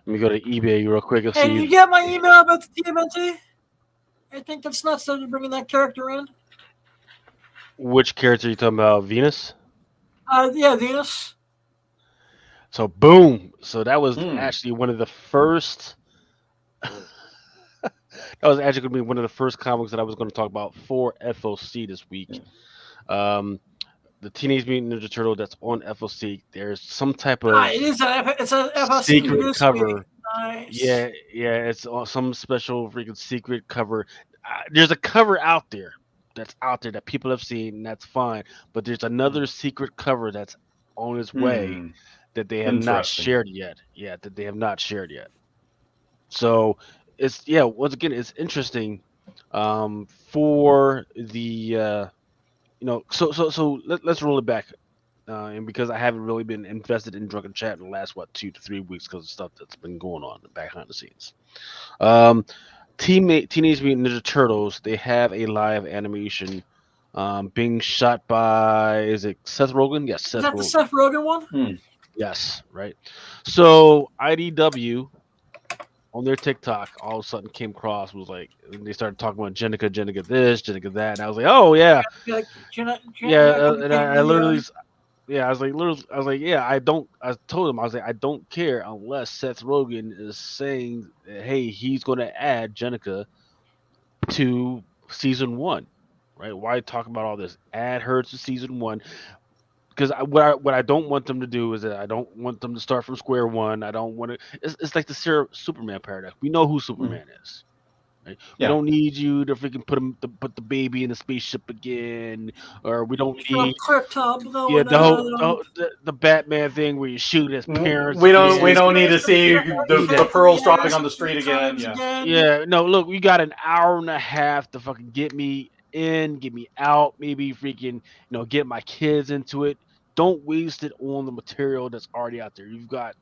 eBay real quick. Hey, did you get my email about the TMNT? I think that's nuts that you're bringing that character in. Which character are you talking about? Venus? Yeah, Venus. So boom. So that was actually one of the first. That was actually going to be one of the first comics that I was going to talk about for FOC this week. The Teenage Mutant Ninja Turtle that's on FOC. There's some type of it's a FOC secret cover. Nice. Yeah, it's some special freaking secret cover. There's a cover out there that people have seen, and that's fine. But there's another secret cover that's on its way that they have not shared yet. Yeah, that they have not shared yet. So once again, it's interesting for the so let's roll it back. And because I haven't really been invested in Drunken Chat in the last 2 to 3 weeks because of stuff that's been going on behind the scenes. Teenage Mutant Ninja Turtles, they have a live animation being shot by, is it Seth Rogen? Yes, Seth Rogen. Is that the Seth Rogen one? Yes, right. So IDW on their TikTok all of a sudden came across, was like, they started talking about Jenica this, Jenica that, and I was like, oh yeah, and I literally. Yeah, I was like, yeah, I told him, I was like, I don't care unless Seth Rogen is saying, hey, he's going to add Jenica to season 1. right? Why talk about all this? Add her to season one because what I don't want them to do is that I don't want them to start from square one. I don't want to. It's like the Superman paradox. We know who Mhm. Superman is. Right? We Yeah. don't need you to freaking put the baby in the spaceship again, or we don't From need Krypton yeah blowing the whole up. the Batman thing where you shoot his parents We don't again. need to see Need the that. pearls dropping on the street again. Times Yeah. again. Yeah, no, look, we got an hour and a half to fucking get me in, get me out, maybe freaking, get my kids into it. Don't waste it on the material that's already out there. You've got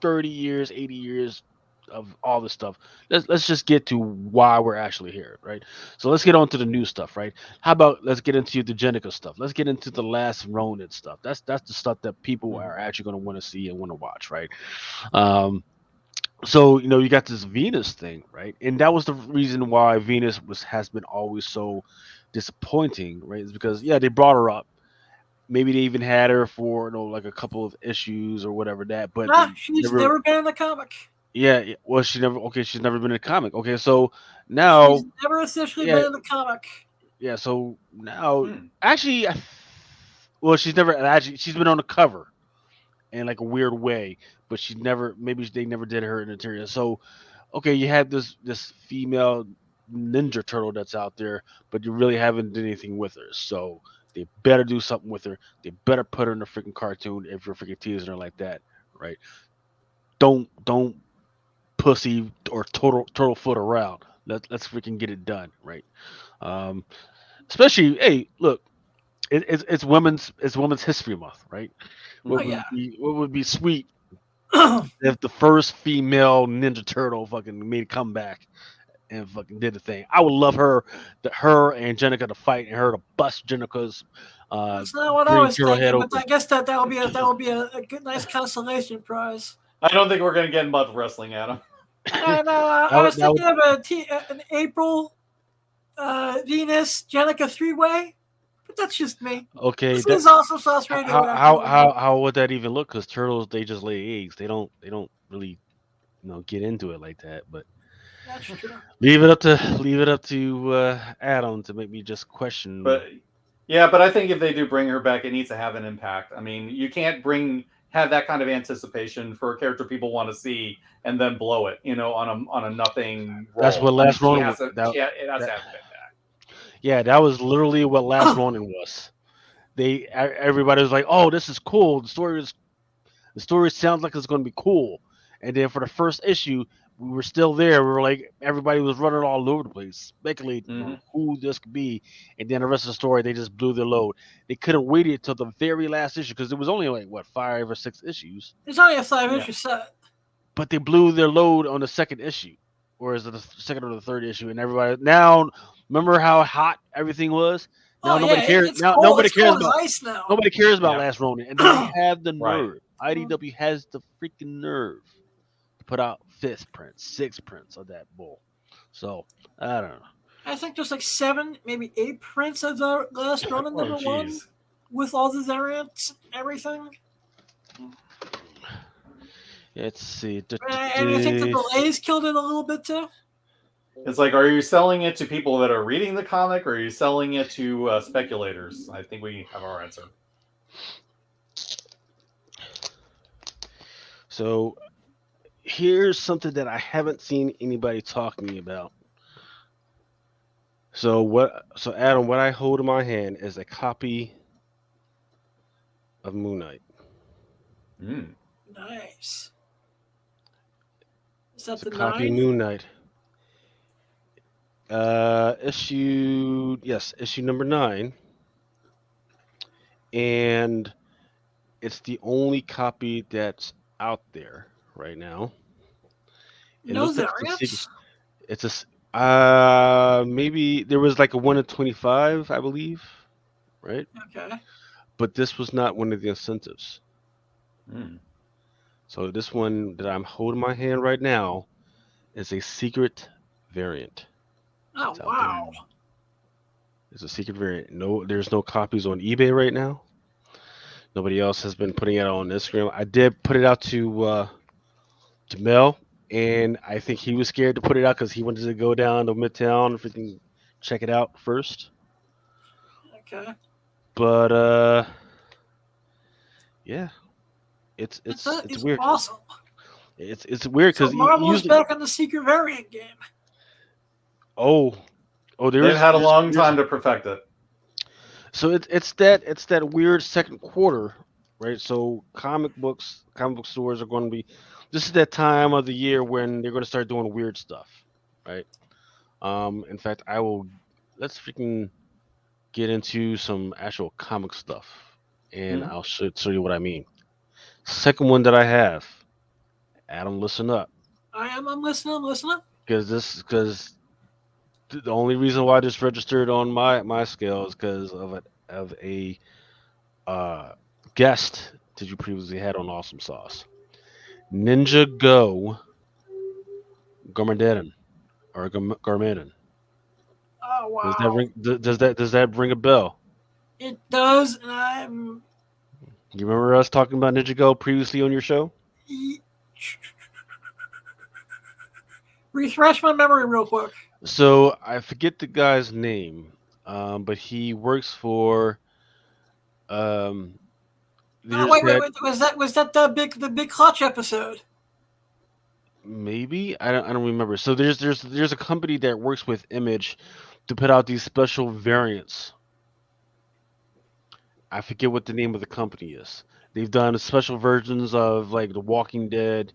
30 years, 80 years of all this stuff. Let's just get to why we're actually here, right? So let's get on to the new stuff, right? How about let's get into the Jenica stuff. Let's get into the last Ronin stuff. That's the stuff that people Mhm. are actually going to want to see and want to watch, right? Um, so you got this Venus thing, right? And that was the reason why Venus has been always so disappointing, right? Is because yeah, they brought her up. Maybe they even had her for like a couple of issues or whatever that, but Ah, they she's never. never been in the comic. Yeah, well, she never. Okay, she's never been in a comic. Okay, so She's now, never officially yeah, been in the comic. yeah. So now, Hmm. actually, well, she's never actually. She's been on the cover in like a weird way, but she never. Maybe they never did her in the interior. So okay, you have this female Ninja Turtle that's out there, but you really haven't done anything with her. So they better do something with her. They better put her in a freaking cartoon if you're freaking teasing her like that, right? Don't pussy or turtle foot around. Let's freaking get it done, right? Um, especially, hey, look, it's Women's History Month, right? Oh What Mhm. yeah. would be what would be sweet Oh if the first female Ninja Turtle fucking made a comeback and fucking did the thing. I would love her and Jenica to fight and her to bust Jenica's that's not what I green was turtle head thinking, but open. I guess that will be a good, nice consolation prize. I don't think we're going to get much wrestling, Adam. And That I would, was that would, thinking of an April Venus Jenica three-way, but that's just me. okay. This is Awesome Sauce Radio. How Without how going how on. how would that even look? Because turtles they just lay eggs. They don't really get into it like that. But That's true. leave it up to Adam to make me just question. But yeah, but I think if they do bring her back, it needs to have an impact. I mean, you can't have that kind of anticipation for a character people want to see and then blow it, on a nothing That's role. what I mean, last Ronin that it has to that have an impact. yeah, that was literally what last Ronin was. Everybody was like, "Oh, this is cool. The story sounds like it's going to be cool." And then for the first issue, we were still there. We were like, everybody was running all over the place, speculating Hmm. on who this could be. And then the rest of the story, they just blew their load. They couldn't wait until the very last issue because it was only like what 5 or 6 issues, It's only a 5 Yeah. issue set. but they blew their load on the second issue, or is it the second or the third issue? And everybody now remember how hot everything was. Now Oh yeah, nobody cares. it's Now cold. nobody It's cares cold as about ice now. Nobody cares about Yeah. Last Ronin, and then they have the Right. nerve. IDW has the freaking nerve to put out fifth prints, sixth prints of that bull. So I don't know. I think there's like 7, maybe 8 prints of the last Ronin Oh, number 1 jeez. with all the variants, everything. Let's see. And I think the delays killed it a little bit too. It's like, are you selling it to people that are reading the comic, or are you selling it to speculators? I think we have our answer. So here's something that I haven't seen anybody talking about. So Adam, what I hold in my hand is a copy of Moon Knight. Mm. Nice. Is that It's a the copy of 9? Moon Knight. Issue number 9, and it's the only copy that's out there right now. It No looks like it's a secret. variants? It's maybe there was like a 1 in 25, I believe, right? Okay. But this was not one of the incentives. Mm. So this one that I'm holding my hand right now is a secret variant. Oh It's out wow. there. It's a secret variant. No, there's no copies on eBay right now. Nobody else has been putting it on Instagram. I did put it out to Mel, and I think he was scared to put it out because he wanted to go down to Midtown and freaking check it out first. Okay. But yeah, it's That is weird. awesome. It's weird So because Marvel is usually back on the secret variant game. oh They've had a long there's time to perfect it. so it's that weird second quarter, right? So comic book stores are going to be. This is that time of the year when they're going to start doing weird stuff, right? In fact, let's freaking get into some actual comic stuff, and Mhm. I'll show you what I mean. Second one that I have, Adam, listen up, I'm listening. I'm listening. because the only reason why this registered on my scale is because of a uh, guest that you previously had on Awesome Sauce, Ninja Go Garmageddon or Garmageddon. Oh Does that wow. ring? Does that ring a bell? It does, and I'm. You remember us talking about Ninja Go previously on your show? Refresh my memory real quick. So I forget the guy's name, but he works for um. Oh, There's wait. that Was that the big clutch episode? maybe I don't remember. So there's a company that works with Image to put out these special variants. I forget what the name of the company is. They've done special versions of like The Walking Dead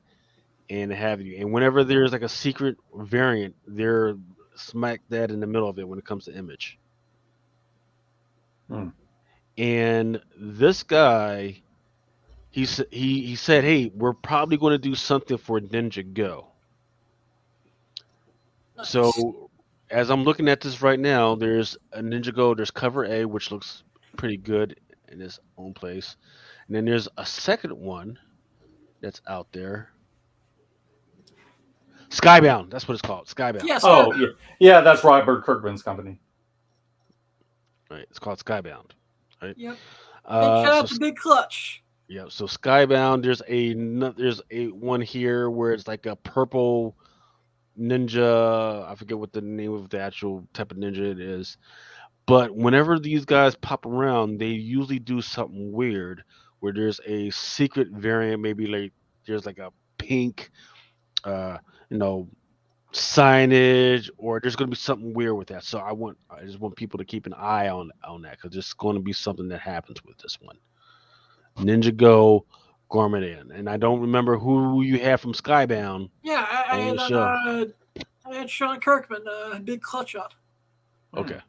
and have you. And whenever there's like a secret variant, they're smack dead in the middle of it when it comes to Image. Hmm. And this guy, he said, "Hey, we're probably going to do something for Ninja Go." Nice. So as I'm looking at this right now, there's a Ninja Go. There's cover A, which looks pretty good in its own place, and then there's a second one that's out there. Skybound. That's what it's called. Skybound. Yes. Oh, yeah, that's Robert Kirkman's company. Right. It's called Skybound. Right. Yep. Big Uh, shout so out to Big Clutch. yeah. So Skybound. There's a one here where it's like a purple ninja. I forget what the name of the actual type of ninja it is. But whenever these guys pop around, they usually do something weird where there's a secret variant. Maybe like there's like a pink, uh, you know, signage, or there's going to be something weird with that. So I just want people to keep an eye on that because there's going to be something that happens with this one. Ninja Go Gorman in, and I don't remember who you had from Skybound Yeah, on the show. I had Sean Kirkman, Big Clutch on. Okay.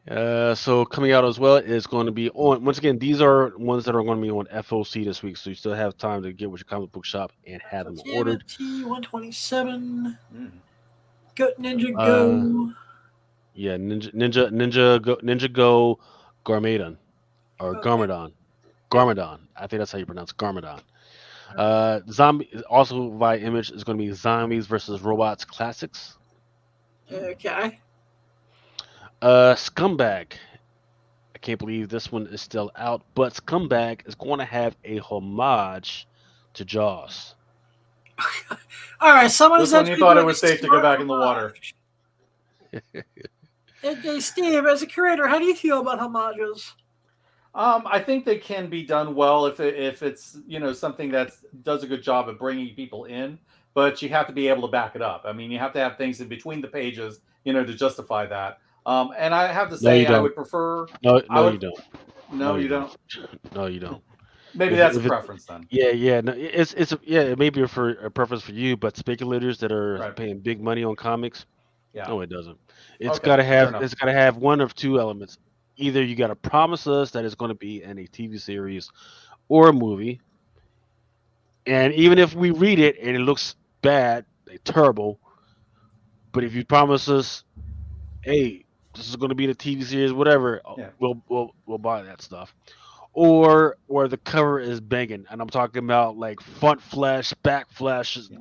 So coming out as well is going to be on. Once again, these are ones that are going to be on FOC this week, so you still have time to get with your comic book shop and have them ordered. T127. Good Ninja Uh, Go. Yeah, Ninja Go Garmadon or Okay. Garmadon. I think that's how you pronounce it, Garmadon. Zombie also by Image is going to be Zombies versus Robots Classics. Okay. Scumbag. I can't believe this one is still out, but Scumbag is going to have a homage to Jaws. All right, someone This is one you actually thought it doing was a safe to go smart back in the water. homage. Hey, Steve, as a creator, how do you feel about homages? I think they can be done well if it's something that does a good job of bringing people in, but you have to be able to back it up. I mean, you have to have things in between the pages, to justify that. And I have to No, say, you I don't. would prefer. No, I would, you don't. No, you don't. No, you don't. Maybe If that's if a preference then. yeah. No, it may be for a preference for you, but speculators that are Right. paying big money on comics, Yeah. no, it doesn't. It's Okay, got to fair enough. have one of two elements. Either you got to promise us that it's going to be in a TV series or a movie, and even if we read it and it looks bad, terrible, but if you promise us, hey, this is going to be in a TV series, whatever, Yeah. we'll buy that stuff. Or the cover is banging, and I'm talking about like front flash, back flash. It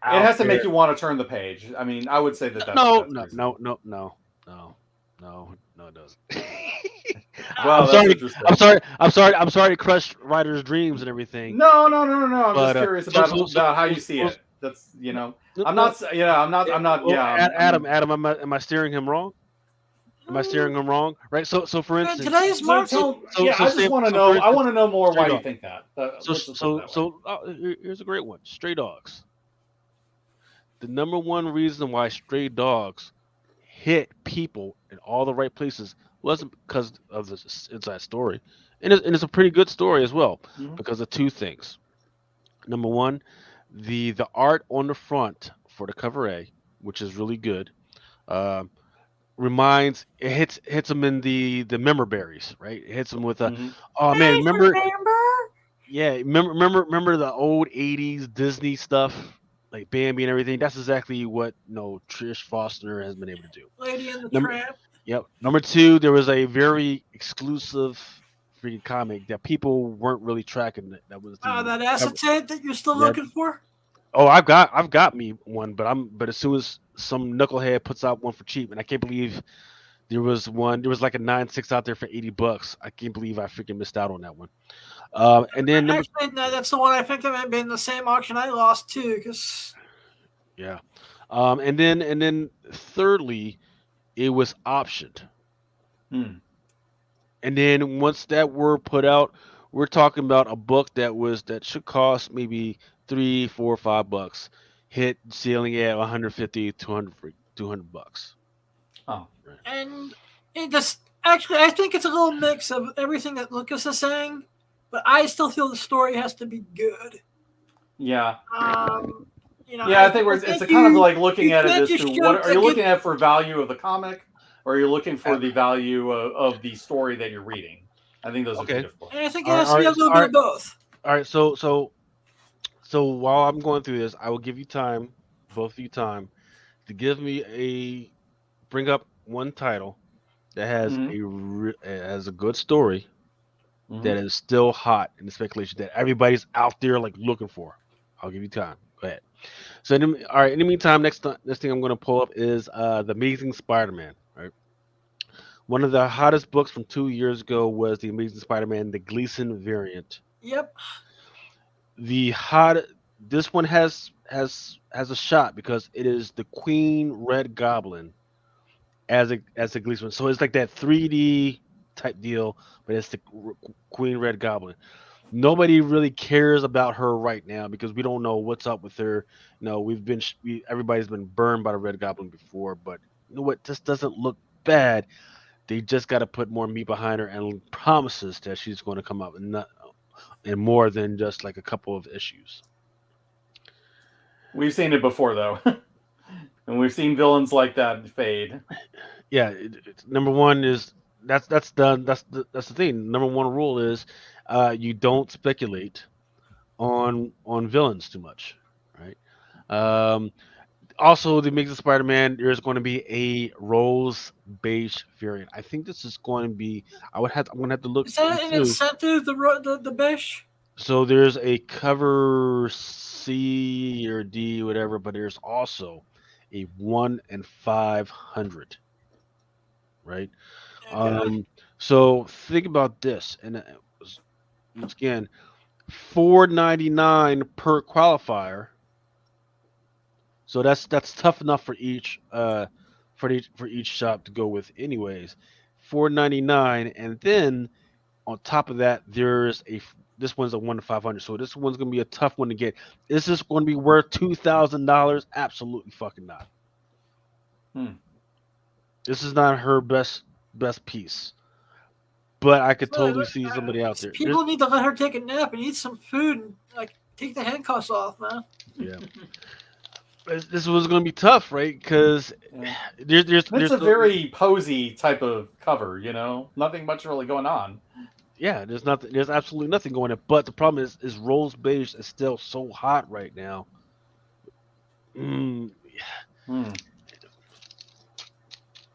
has to make you want to turn the page. I mean, I would say that's No, reasonable. it doesn't. Well, that's interesting. I'm sorry to crush writers' dreams and everything. No. I'm just curious about how you see it. That's I'm not. Adam, am I steering him wrong? Am I steering them wrong? Right. So for Yeah, instance, today's So market. tell, so yeah, so I just say, want to so for know. I instance, want to know more stray why you dogs. think that. So Let's just put it that way. here's a great one. Stray dogs. The number one reason why stray dogs hit people in all the right places wasn't because of this inside story, and it's a pretty good story as well Mhm. because of two things. Number one, the art on the front for the cover A, which is really good, um, reminds it hits them in the member berries, right? It hits them with a, Mhm. oh man, Hey, remember, remember? yeah, remember the old '80s Disney stuff like Bambi and everything. That's exactly what Trish Foster has been able to do. Lady in the Number Tramp. Yep. Number two, there was a very exclusive freaking comic that people weren't really tracking. That was the That cover. acetate that you're still That looking for? Oh, I've got me one, but as soon as some knucklehead puts out one for cheap, and I can't believe there was like a 9.6 out there for $80. I can't believe I freaking missed out on that one. And then number Actually, no, that's the one I think of it being the same auction I lost too. Because Yeah, and then thirdly, it was optioned. Hmm. And then once that were put out, we're talking about a book that should cost maybe 3, 4, $5, hit ceiling at 150, 200 bucks. Oh, Right. and it just actually I think it's a little mix of everything that Lucas is saying, but I still feel the story has to be good. yeah. Um, Yeah, I think I it's a think kind of you like looking you at it can't as just to show what are a you good. looking at for value of the comic, or are you looking for Uh, the value of the story that you're reading? I think those are two Okay. different And I things. think it has to be a little All bit right, of both. all right. So while I'm going through this, I will give you time, both of you time, to give me bring up one title that has Hmm. has a good story Hmm. that is still hot in the speculation that everybody's out there like looking for. I'll give you time. Go ahead. So, all right. In the meantime, next thing I'm going to pull up is the Amazing Spider-Man. Right. One of the hottest books from 2 years ago was the Amazing Spider-Man, the Gleason variant. Yep. The hot This one has a shot because it is the Queen Red Goblin as a Gleason. So it's like that 3D type deal, but it's the Queen Red Goblin. Nobody really cares about her right now because we don't know what's up with her. Everybody's been burned by the Red Goblin before, but you know what? This doesn't look bad. They just got to put more meat behind her and promises that she's going to come up and more than just like a couple of issues. We've seen it before though, and we've seen villains like that fade. Yeah, number one is that's done. That's the thing. Number one rule is you don't speculate on villains too much, right? Um, Also, the Amazing Spider-Man, there's going to be a rose beige variant. I think this is going to be. I'm going to have to look Is that an into. incentive? The bish? So there's a cover C or D, whatever, but there's also a 1 in 500, right? Okay. So think about this, and once again, 4.99 per qualifier. So that's tough enough for each shop to go with anyways. 4.99, and then on top of that, this one's a 1 in 500. So this one's gonna be a tough one to get. Is this going to be worth $2,000? Absolutely fucking not. Hmm. This is not her best piece. But I could Well, totally see somebody out there. people need to let her take a nap and eat some food and like take the handcuffs off, man. Yeah. This was going to be tough, right? Because Yeah. there's It's a very posy type of cover, nothing much really going on. yeah, there's absolutely nothing going on. But the problem is rose beige is still so hot right now. Mm, Hmm.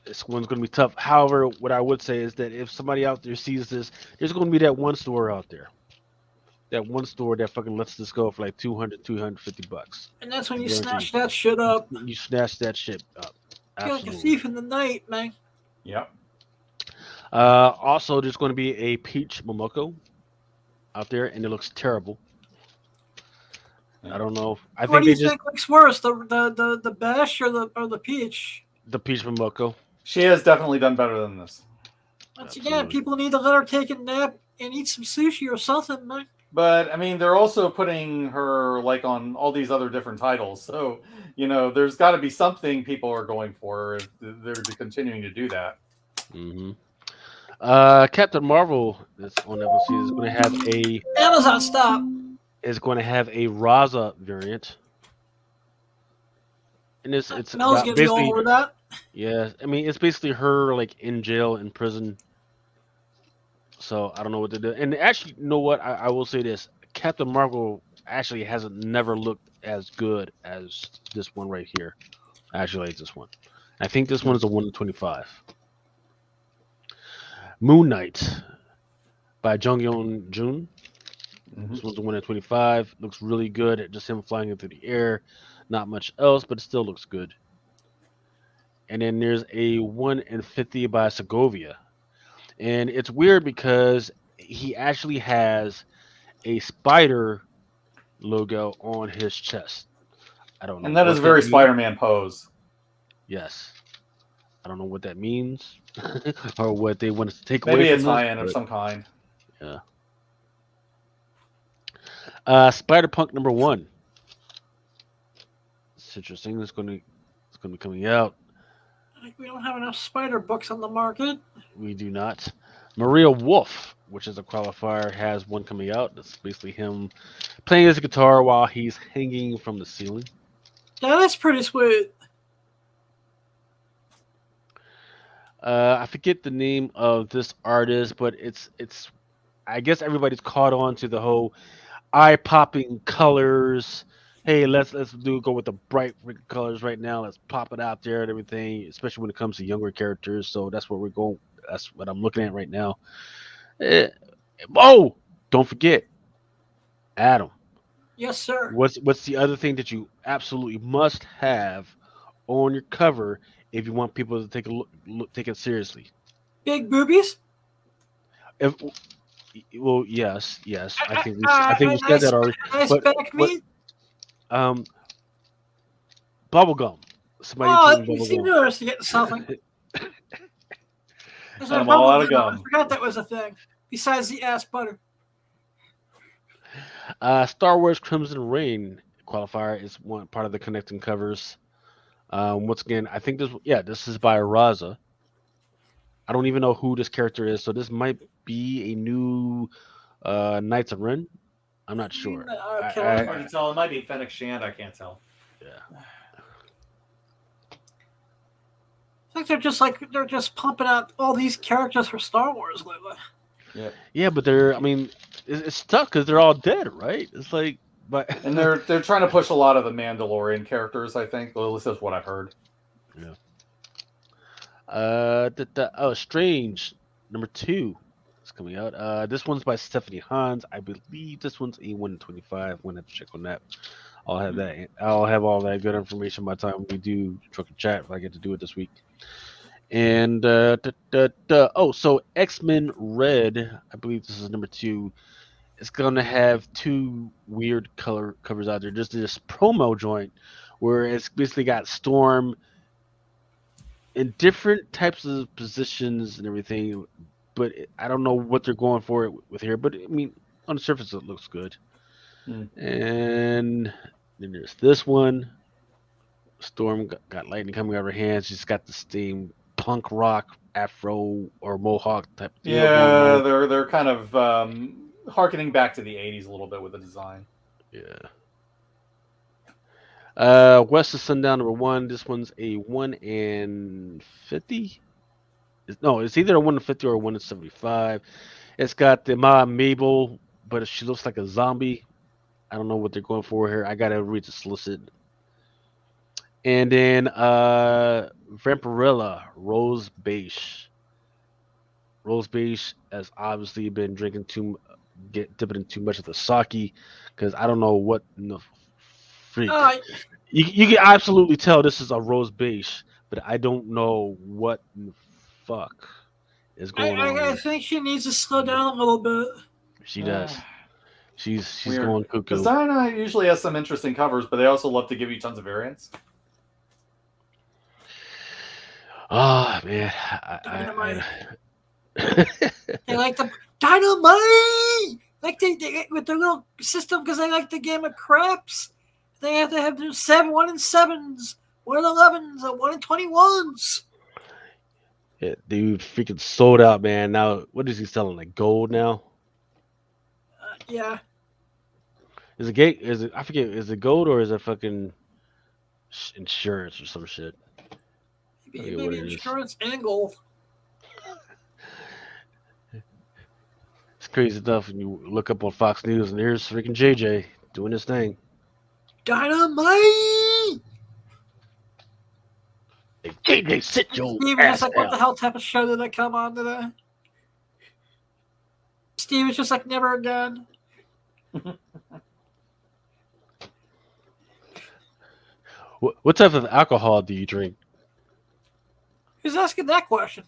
this one's going to be tough. However, what I would say is that if somebody out there sees this, there's going to be that one store out there. That one store that fucking lets this go for like $200, $250. And that's when I you guarantee snatch that shit up. you snatch that shit up. You're like a Absolutely. thief in the night, man. Yep. Also, there's going to be a peach Momoko out there, and it looks terrible. I don't know. What do you think looks worse, the bash or the peach? The peach Momoko. She has definitely done better than this. Once again, people need to let her take a nap and eat some sushi or something, man. But I mean, they're also putting her like on all these other different titles, so there's got to be something people are going for if they're continuing to do that. Mm-hmm. Captain Marvel that's on FLC is going to have a Amazon stop. Is going to have a Raza variant, and it's Mel's about gonna be basically all over that. yeah. I mean, it's basically her like in jail in prison. So I don't know what to do. And actually, you know what? I will say this: Captain Marvel actually hasn't never looked as good as this one right here. I actually like this one. I think this one is a 1/25. Moon Knight by Jung Yeon Jun. This one's a 1/25. Looks really good. Just him flying into the air. Not much else, but it still looks good. And then there's a 1/50 by Segovia. And it's weird because he actually has a spider logo on his chest. I don't know. And that is what very means. Spider-Man pose. Yes. I don't know what that means or what they want to take Maybe away a from tie-in this, of some kind. Yeah. Spider-Punk #1. It's interesting. It's going to be coming out. Like we don't have enough spider books on the market. We do not. Maria Wolf, which is a qualifier, has one coming out. That's basically him playing his guitar while he's hanging from the ceiling. Yeah, that's pretty sweet. I forget the name of this artist, but it's. I guess everybody's caught on to the whole eye-popping colors. Hey, let's go with the bright colors right now. Let's pop it out there and everything, especially when it comes to younger characters. So that's what we're going. That's what I'm looking at right now. Oh, don't forget, Adam. Yes, sir. What's the other thing that you absolutely must have on your cover if you want people to take a look take it seriously? Big boobies. Well, yes. I think we said that already. Nice But back meat. Bubblegum. Somebody Oh, put in you seem bubblegum. interested to get something. I'm all out of gum. I forgot that was a thing. Besides the ass butter. Star Wars Crimson Reign qualifier is one part of the connecting covers. Once again, I think this is by Raza. I don't even know who this character is, so this might be a new Knights of Ren. I'm not sure. Okay. It's hard to tell. It might be Fennec Shand. I can't tell. Yeah. I think they're just pumping out all these characters for Star Wars lately. Yeah. Yeah, but it's tough because they're all dead, right? It's like, but and they're trying to push a lot of the Mandalorian characters. I think, well, at least that's what I've heard. Yeah. Strange #2 is coming out. This one's by Stephanie Hans. I believe this one's a 1/25. We'll have to check on that. I'll have that. I'll have all that good information by the time we do Truck and Chat if I get to do it this week. And so X-Men Red, I believe this is #2. It's gonna have two weird color covers out there. Just this promo joint where it's basically got Storm in different types of positions and everything, but I don't know what they're going for with here. But I mean, on the surface, it looks good. And then there's this one. Storm got lightning coming out of her hands. She's got the same punk rock afro or mohawk type deal. Yeah, they're kind of harkening back to the 80s a little bit with the design. Yeah. West of Sundown #1. This one's a 1/50. No, it's either a 1/50 or a 1/75. It's got the Ma Mabel, but she looks like a zombie. I don't know what they're going for here. I gotta read the solicit. And then Vampirella Rose Beige. Rose Beige has obviously been drinking dipping in too much of the sake because I don't know what in the freak. You can absolutely tell this is a Rose Beige, but I don't know what in the fuck is going on. I think she needs to slow down a little bit. She does. She's going cuckoo. Designer usually has some interesting covers, but they also love to give you tons of variants. Oh man, Dynamite. I They like the dynamite. Like they with their little system because they like the game of craps. They have to have their 1 and 7s, 1 and 11s, and 1 and 21s. Yeah, dude, freaking sold out, man. Now, what is he selling? Like gold now? Yeah. Is it gate? Is it? I forget. Is it gold or is it fucking insurance or some shit? Maybe What it is. insurance and gold. It's crazy stuff when you look up on Fox News and here's freaking JJ doing his thing. Dynamite. Hey, JJ, sit your Steve was ass just like, down. what the hell type of show did I come on today? Steve was just like, never again. What type of alcohol do you drink? Who's asking that question?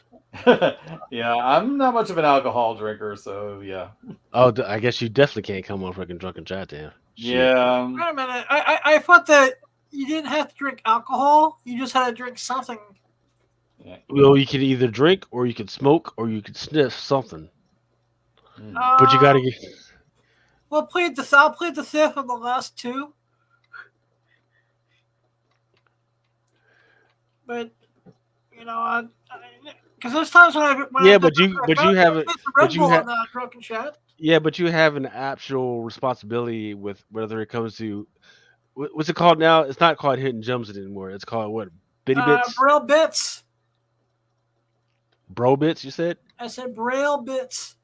Yeah, I'm not much of an alcohol drinker, so yeah. Oh, I guess you definitely can't come on fucking drunken chat, then. Yeah. Wait a minute. I thought that you didn't have to drink alcohol. You just had to drink something. Yeah. Well, you can either drink or you can smoke or you can sniff something. But you gotta get. Well, I'll plead the fifth on the last two. But you know, because there's times when Yeah, but you have it. Red Bull on that drunken chat. Yeah, but you have an actual responsibility with whether it comes to what's it called now? It's not called hidden gems anymore. It's called what? Bitty bits, Braille bits. bro bits. You said? I said Braille bits.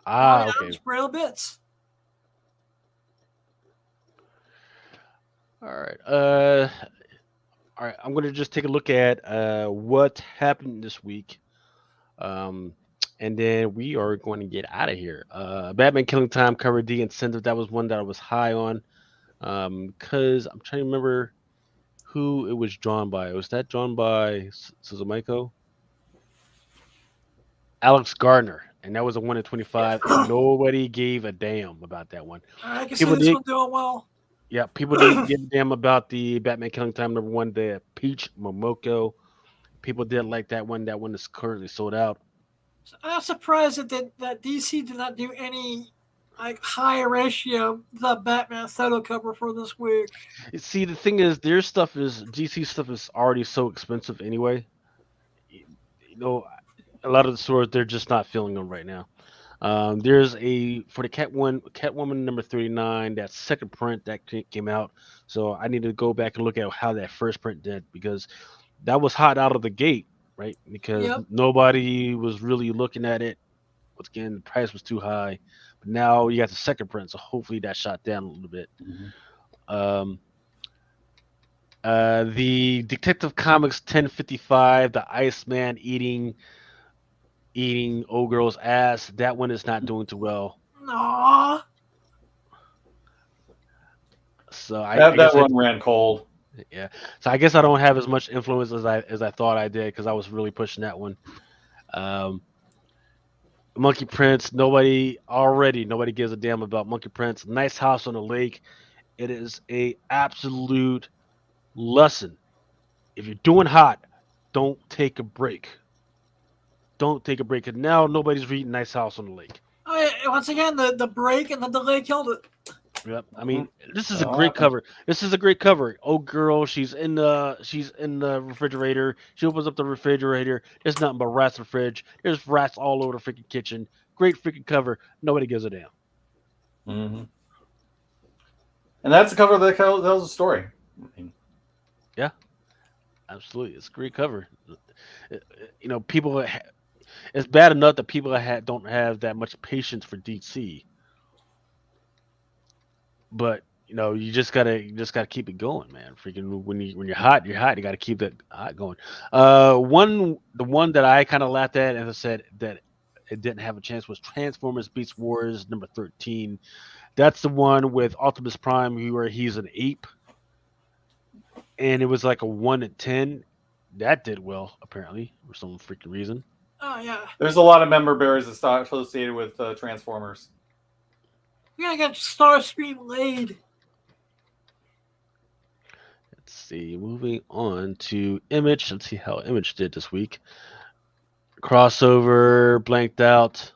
Ah, okay. Braille bits. All right. All right. I'm gonna just take a look at what happened this week, and then we are going to get out of here. Batman Killing Time cover D incentive. That was one that I was high on, because I'm trying to remember who it was drawn by. Was that drawn by Suzumico? Alex Gardner, and that was a 1 in 25, and nobody gave a damn about that one. I can see this one doing well. Yeah, people didn't give a damn about the Batman Killing Time #1, the Peach Momoko. People didn't like that one. That one is currently sold out. I'm surprised that DC did not do any like high ratio the Batman photo cover for this week. See, the thing is, their stuff is DC stuff is already so expensive anyway. You know, a lot of the stores they're just not filling them right now. There's for the Catwoman #39, that second print that came out. So I need to go back and look at how that first print did because that was hot out of the gate, right? Because nobody was really looking at it. Once again, the price was too high. But now you got the second print, so hopefully that shot down a little bit. The Detective Comics 1055, the Iceman eating old girl's ass. That one is not doing too well. No. So that one ran cold. Yeah. So I guess I don't have as much influence as I thought I did because I was really pushing that one. Monkey Prince. Nobody gives a damn about Monkey Prince. Nice House on the Lake. It is a absolute lesson. If you're doing hot, don't take a break. Don't take a break. And now nobody's reading Nice House on the Lake. Once again, the break and the delay killed it. Yep. I mean, this is a great cover. This is a great cover. Oh, girl, she's in the refrigerator. She opens up the refrigerator. There's nothing but rats in the fridge. There's rats all over the freaking kitchen. Great freaking cover. Nobody gives a damn. Mm-hmm. And that's a cover that tells a story. Yeah, absolutely. It's a great cover. You know, people. It's bad enough that people don't have that much patience for DC. But you know, you just gotta keep it going, man. Freaking when you're hot, you're hot. You gotta keep that hot going. The one that I kind of laughed at, as I said, that it didn't have a chance was Transformers Beast Wars #13. That's the one with Optimus Prime, where he's an ape, and it was like a 1 in 10. That did well, apparently, for some freaking reason. Oh yeah. There's a lot of member bearers associated with Transformers. We gotta get Starscream laid. see. Moving on to Image. Let's see how Image did this week. Crossover blanked out.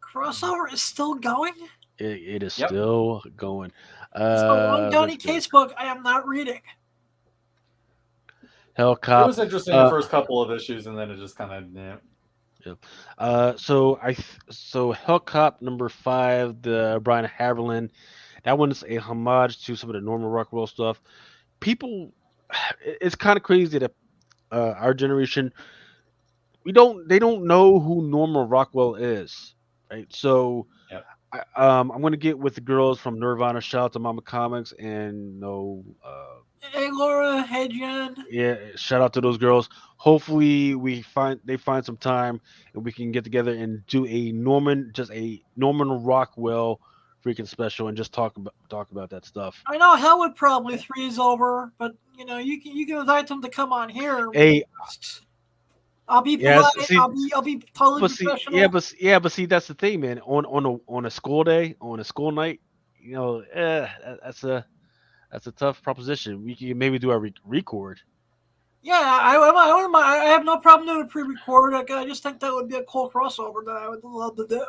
Crossover is still going. It is Yep. still going. It's the one Johnny Let's go. Case book I am not reading. Hellcop. It was interesting the first couple of issues, and then it just kind of. So Hellcop number 5, the Brian Haberlin. That one's a homage to some of the Norman Rockwell stuff. People, it's kind of crazy that our generation, they don't know who Norman Rockwell is, right? So, Yep. I'm gonna get with the girls from Nirvana. Shout out to Mama Comics and Hey Laura, hey Jen. yeah, shout out to those girls. Hopefully, they find some time and we can get together and do a Norman Rockwell freaking special and just talk about that stuff. I know Hell would probably freeze over, but you can invite them to come on here. Hey, I'll be yes, polite. see, I'll be totally but see, professional. but see, that's the thing, man. On a school day, on a school night, that's a tough proposition. We can maybe do a record. Yeah, I have no problem doing a pre-record. I just think that would be a cool crossover that I would love to do.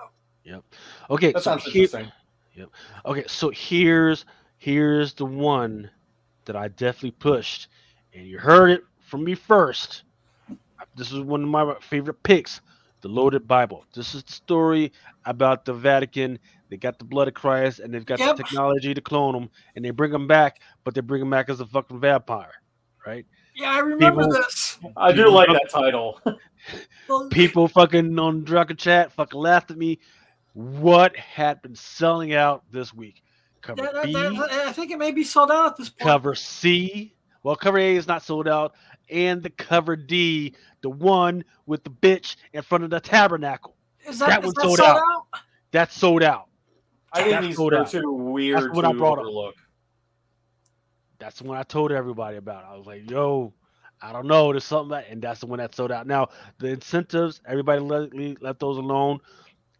Yep. Okay. That so sounds interesting. Yep. Okay. So here's the one that I definitely pushed, and you heard it from me first. This is one of my favorite picks, the Loaded Bible. This is the story about the Vatican. They got the blood of Christ, and they've got Yep. the technology to clone them, and they bring them back, but they bring them back as a fucking vampire, right? Yeah, I remember People- this. I do like that title. People fucking on Drunken Chat fucking laughed at me. What had been selling out this week? Cover B, I think it may be sold out at this point. cover C. Well, cover A is not sold out, and the cover D, the one with the bitch in front of the tabernacle. Is that is one that sold sold out. out? That's sold out. I think That's these sold are out. too weird That's what to I brought up. overlook. That's the one I told everybody about. I was like, yo, I don't know. There's something that, and that's the one that sold out. Now, the incentives, everybody let those alone.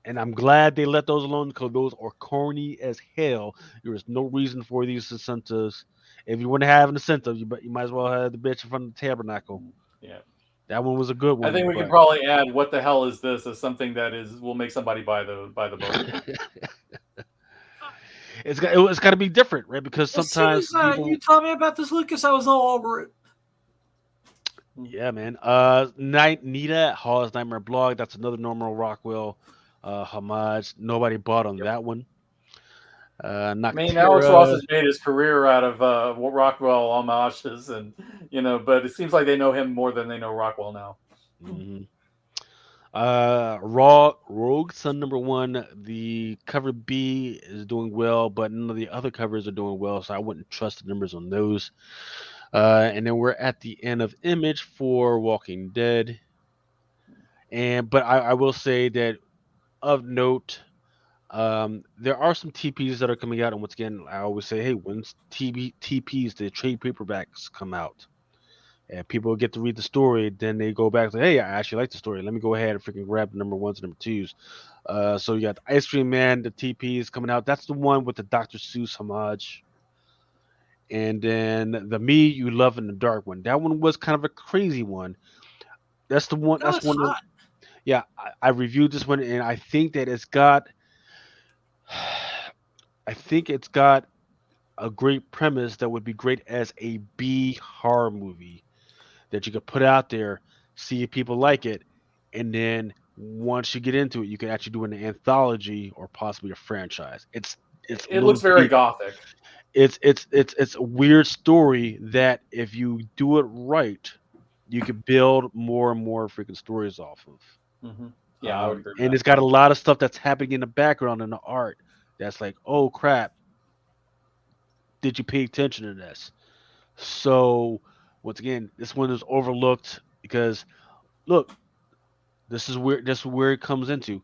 And I'm glad they let those alone because those are corny as hell. There is no reason for these incentives. If you want to have an incentive, you might as well have the bitch in front of the tabernacle. Yeah. That one was a good one. I think we could probably add "What the hell is this?" as something that will make somebody buy the book. it's got to be different, right? Because sometimes as soon as you told me about this, Lucas, I was all over it. Yeah, man. Nita Hall's Nightmare Blog. That's another Norman Rockwell homage. Nobody bought on that one. I mean, Alex Ross has made his career out of Rockwell homages, and but it seems like they know him more than they know Rockwell now. Mm-hmm. Rogue Sun #1. The cover B is doing well, but none of the other covers are doing well, so I wouldn't trust the numbers on those. And then we're at the end of Image for Walking Dead. But I will say that of note, there are some TPs that are coming out, and once again, I always say, hey, when's TPs, the trade paperbacks, come out? And people get to read the story, then they go back to, hey, I actually like the story. Let me go ahead and freaking grab the #1s and #2s. So you got the Ice Cream Man, the TPs coming out. That's the one with the Dr. Seuss homage. And then the Me You Love in the Dark one. That one was kind of a crazy one. That's the one. That's one. Yeah, I reviewed this one, and I think that it's got. I think it's got a great premise that would be great as a B horror movie that you could put out there, see if people like it, and then once you get into it, you can actually do an anthology or possibly a franchise. It looks very gothic. It's a weird story that if you do it right, you could build more and more freaking stories off of. Mm-hmm. Yeah, I would agree. And it's got a lot of stuff that's happening in the background in the art that's like, oh crap, did you pay attention to this? So once again, this one is overlooked because look, this is where it comes into.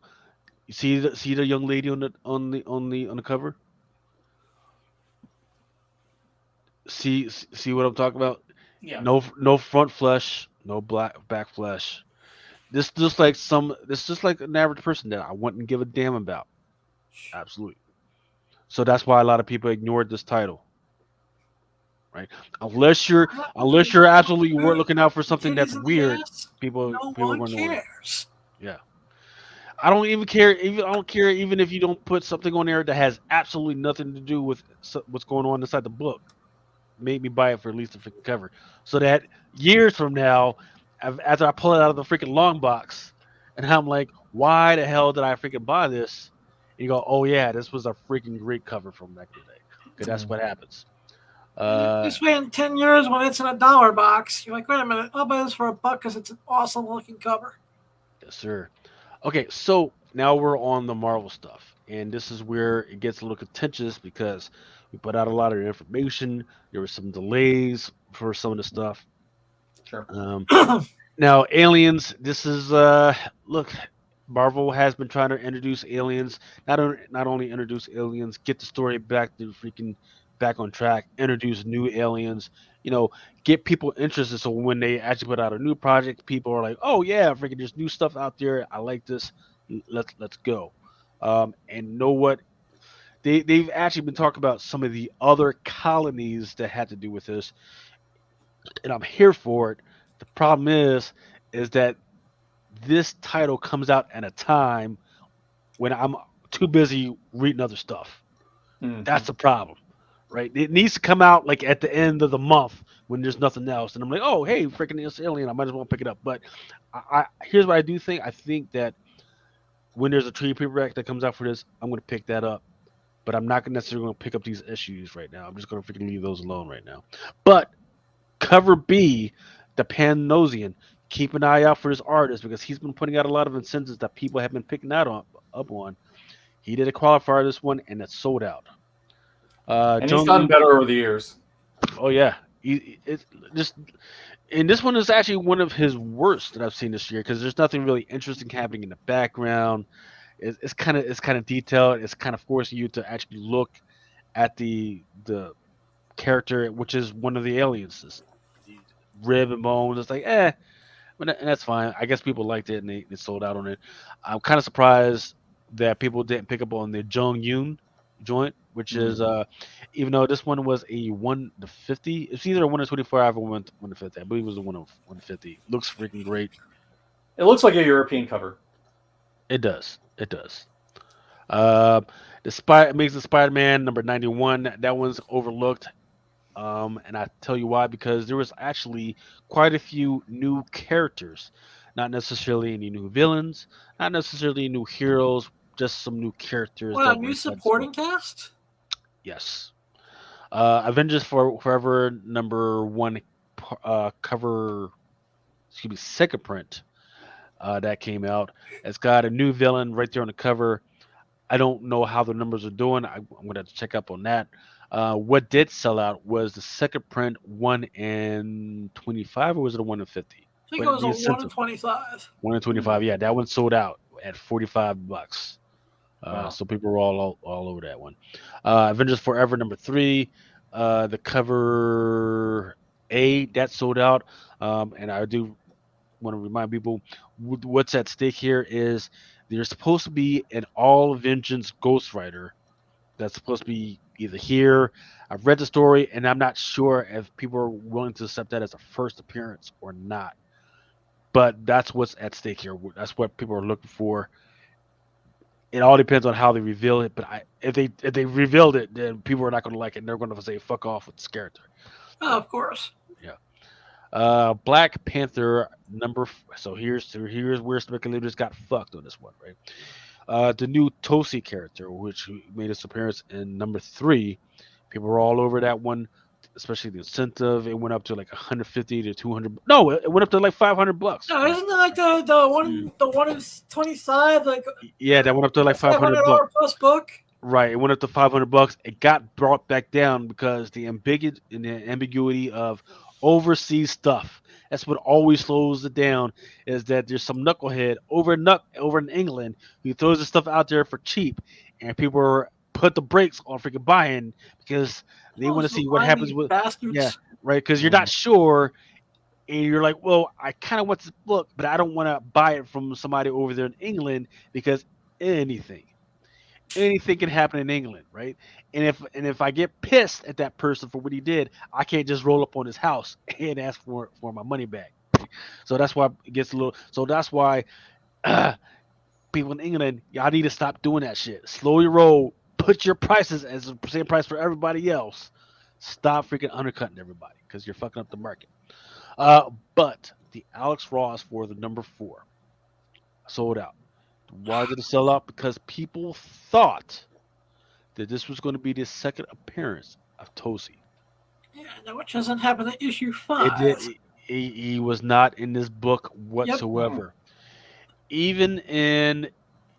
You see the young lady on the cover. See what I'm talking about? Yeah. No front flesh, no back flesh. This is just like an average person that I wouldn't give a damn about. Absolutely. So that's why a lot of people ignored this title. right? Unless you're absolutely looking out for something that's Titties in the weird, ass, people no are one going to order. cares. Yeah. I don't even care. Even I don't care even if you don't put something on there that has absolutely nothing to do with what's going on inside the book. Made me buy it for at least the freaking cover, so that years from now, after I pull it out of the freaking long box, and I'm like, why the hell did I freaking buy this? And you go, oh yeah, this was a freaking great cover from back in the day. Okay, that's what happens. This way, in 10 years, when it's in a $1 box, you're like, wait a minute, I'll buy this for $1 because it's an awesome looking cover. Yes, sir. Okay, so now we're on the Marvel stuff, and this is where it gets a little contentious because we put out a lot of information. There were some delays for some of the stuff. Sure. Now, aliens. This is look. Marvel has been trying to introduce aliens. Not only introduce aliens, get the story back to freaking back on track. Introduce new aliens. You know, get people interested. So when they actually put out a new project, people are like, "Oh yeah, freaking! There's new stuff out there. I like this. Let's go." And know what? They've actually been talking about some of the other colonies that had to do with this, and I'm here for it. The problem is that this title comes out at a time when I'm too busy reading other stuff. Mhm. That's the problem, right? It needs to come out like at the end of the month when there's nothing else, and I'm like, oh, hey, freaking this alien, I might as well pick it up. But here's what I do think. I think that when there's a trade paperback that comes out for this, I'm going to pick that up. But I'm not necessarily going to pick up these issues right now. I'm just going to freaking leave those alone right now. But cover B, the Panosian. Keep an eye out for this artist because he's been putting out a lot of incentives that people have been picking out up on. He did a qualifier this one and it's sold out. And he's Jung gotten Lee, better over the years. oh yeah, it's just and this one is actually one of his worst that I've seen this year because there's nothing really interesting happening in the background. It's kind of detailed. It's kind of forcing you to actually look at the character, which is one of the aliens. This rib and bones. It's like, and that's fine. I guess people liked it and they sold out on it. I'm kind of surprised that people didn't pick up on the Jung Yoon joint, which is even though this one was a 1 to 50, it's either a 1 to 24 or 1 to 50. I believe it was a 1 to 50. Looks freaking great. It looks like a European cover. It does. It does. Uh, Amazing Spider-Man number 91. That one's overlooked. And I tell you why, because there was actually quite a few new characters, not necessarily any new villains, not necessarily new heroes, just some new characters What, that a were new inside the supporting book. cast? Yes. Avengers Forever number one cover, excuse me, second print that came out. It's got a new villain right there on the cover. I don't know how the numbers are doing. I'm going to have to check up on that. What did sell out was the second print 1 in 25, or was it a 1 in 50? I think But it was the a 1 in incentive 25. 1 in 25, yeah, that one sold out at $45. Wow. So people were all over that one. Avengers Forever number 3, the cover A that sold out. And I do want to remind people what's at stake here is there's supposed to be an all vengeance Ghost Rider that's supposed to be either here. I've read the story and I'm not sure if people are willing to accept that as a first appearance or not. But that's what's at stake here. That's what people are looking for. It all depends on how they reveal it. But if they revealed it, then people are not going to like it. And they're going to say fuck off with this character. Oh, of course. Yeah. Black Panther so here's where speculators got fucked on this one, right? The new Tosi character, which made its appearance in number 3, people were all over that one, especially the incentive. It went up to like 150 to 200. No, it went up to like $500. No, isn't it like the one in 25, like Yeah, that went up to like $500. plus book? Right, it went up to $500. It got brought back down because the ambiguity of overseas stuff. That's what always slows it down. Is that there's some knucklehead over in England who throws the stuff out there for cheap, and people put the brakes on freaking buying because they want to see what happens with bastards. right, because you're not sure, and you're like, well, I kind of want this book, but I don't want to buy it from somebody over there in England because anything. anything can happen in England, right? And if I get pissed at that person for what he did, I can't just roll up on his house and ask for my money back. Right? So that's why it gets a little. So that's why people in England, y'all need to stop doing that shit. Slow your roll. Put your prices as the same price for everybody else. Stop freaking undercutting everybody because you're fucking up the market. But the Alex Ross for the number 4 sold out. Why did it sell out? Because people thought that this was going to be the second appearance of Tosi. Yeah, which doesn't happen in issue 5. It did. He was not in this book whatsoever. Even in,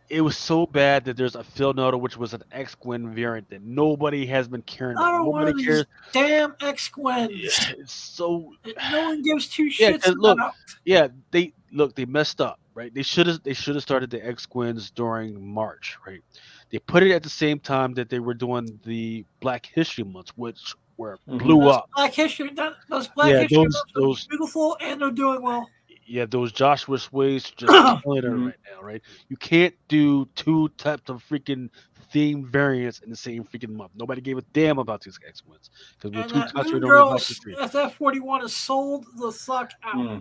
it was so bad that there's a Phil Noto, which was an X-Gwen variant that nobody has been carrying. Nobody cares. Damn X-Gwens. It's so. No one gives two shits about. They messed up, right? They should have started the X-Gwens during March, right? They put it at the same time that they were doing the Black History Months, which blew up. Black History, those Black History Months are beautiful and they're doing well. Yeah, those Joshua Sways just killing it right now, right? You can't do 2 types of freaking theme variants in the same freaking month. Nobody gave a damn about these X-Wins because we're too concentrated on Black History. FF41 is sold the fuck out.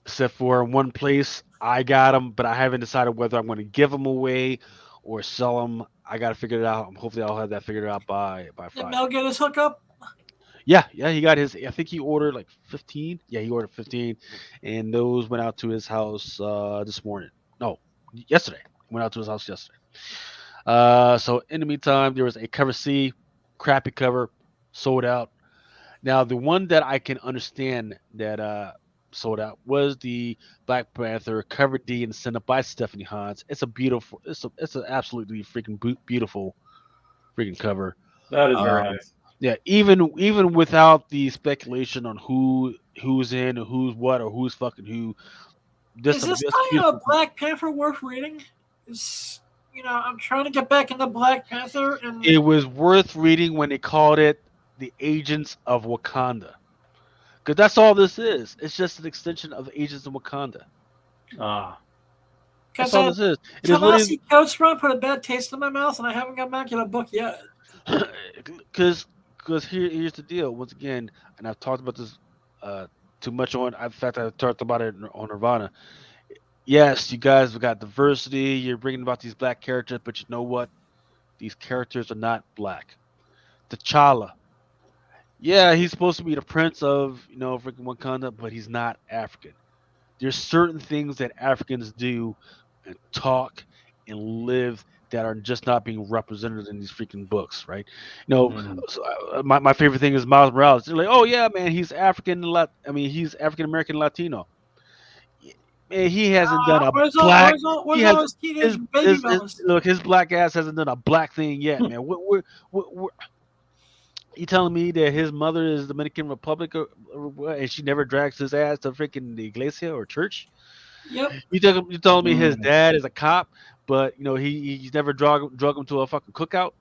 Except for one place, I got them, but I haven't decided whether I'm going to give them away or sell them. I got to figure it out. Hopefully, I'll have that figured out by Friday. Did Mel get his hookup? Yeah, he got his. I think he ordered like 15. Yeah, he ordered 15, and those went out to his house this morning. No, yesterday. Went out to his house yesterday. So in the meantime, there was a cover C, crappy cover, sold out. Now the one that I can understand that sold out was the Black Panther cover D and sent up by Stephanie Hans. It's a beautiful. It's an absolutely freaking beautiful freaking cover. That is very nice. Yeah, even without the speculation on who's in, or who's what, or who's fucking who. Is this kind of Black Panther worth reading? I'm trying to get back into Black Panther, and it was worth reading when they called it the Agents of Wakanda, because that's all this is. It's just an extension of the Agents of Wakanda. That's all this is. Tomasi Coates Run put a bad taste in my mouth, and I haven't got back to the book yet. Because here's the deal. Once again, and I've talked about this too much on. In fact, I talked about it on Nirvana. Yes, you guys have got diversity. You're bringing about these black characters, but you know what? These characters are not black. T'Challa. Yeah, he's supposed to be the prince of freaking Wakanda, but he's not African. There's certain things that Africans do and talk and live that are just not being represented in these freaking books, right? My favorite thing is Miles Morales. They're like, oh yeah, man, he's African. He's African American Latino. Man, he hasn't done a black. His black ass hasn't done a black thing yet, man. You telling me that his mother is Dominican Republic and she never drags his ass to freaking the iglesia or church? Yep. You telling me his dad is a cop, but he's never drug him to a fucking cookout?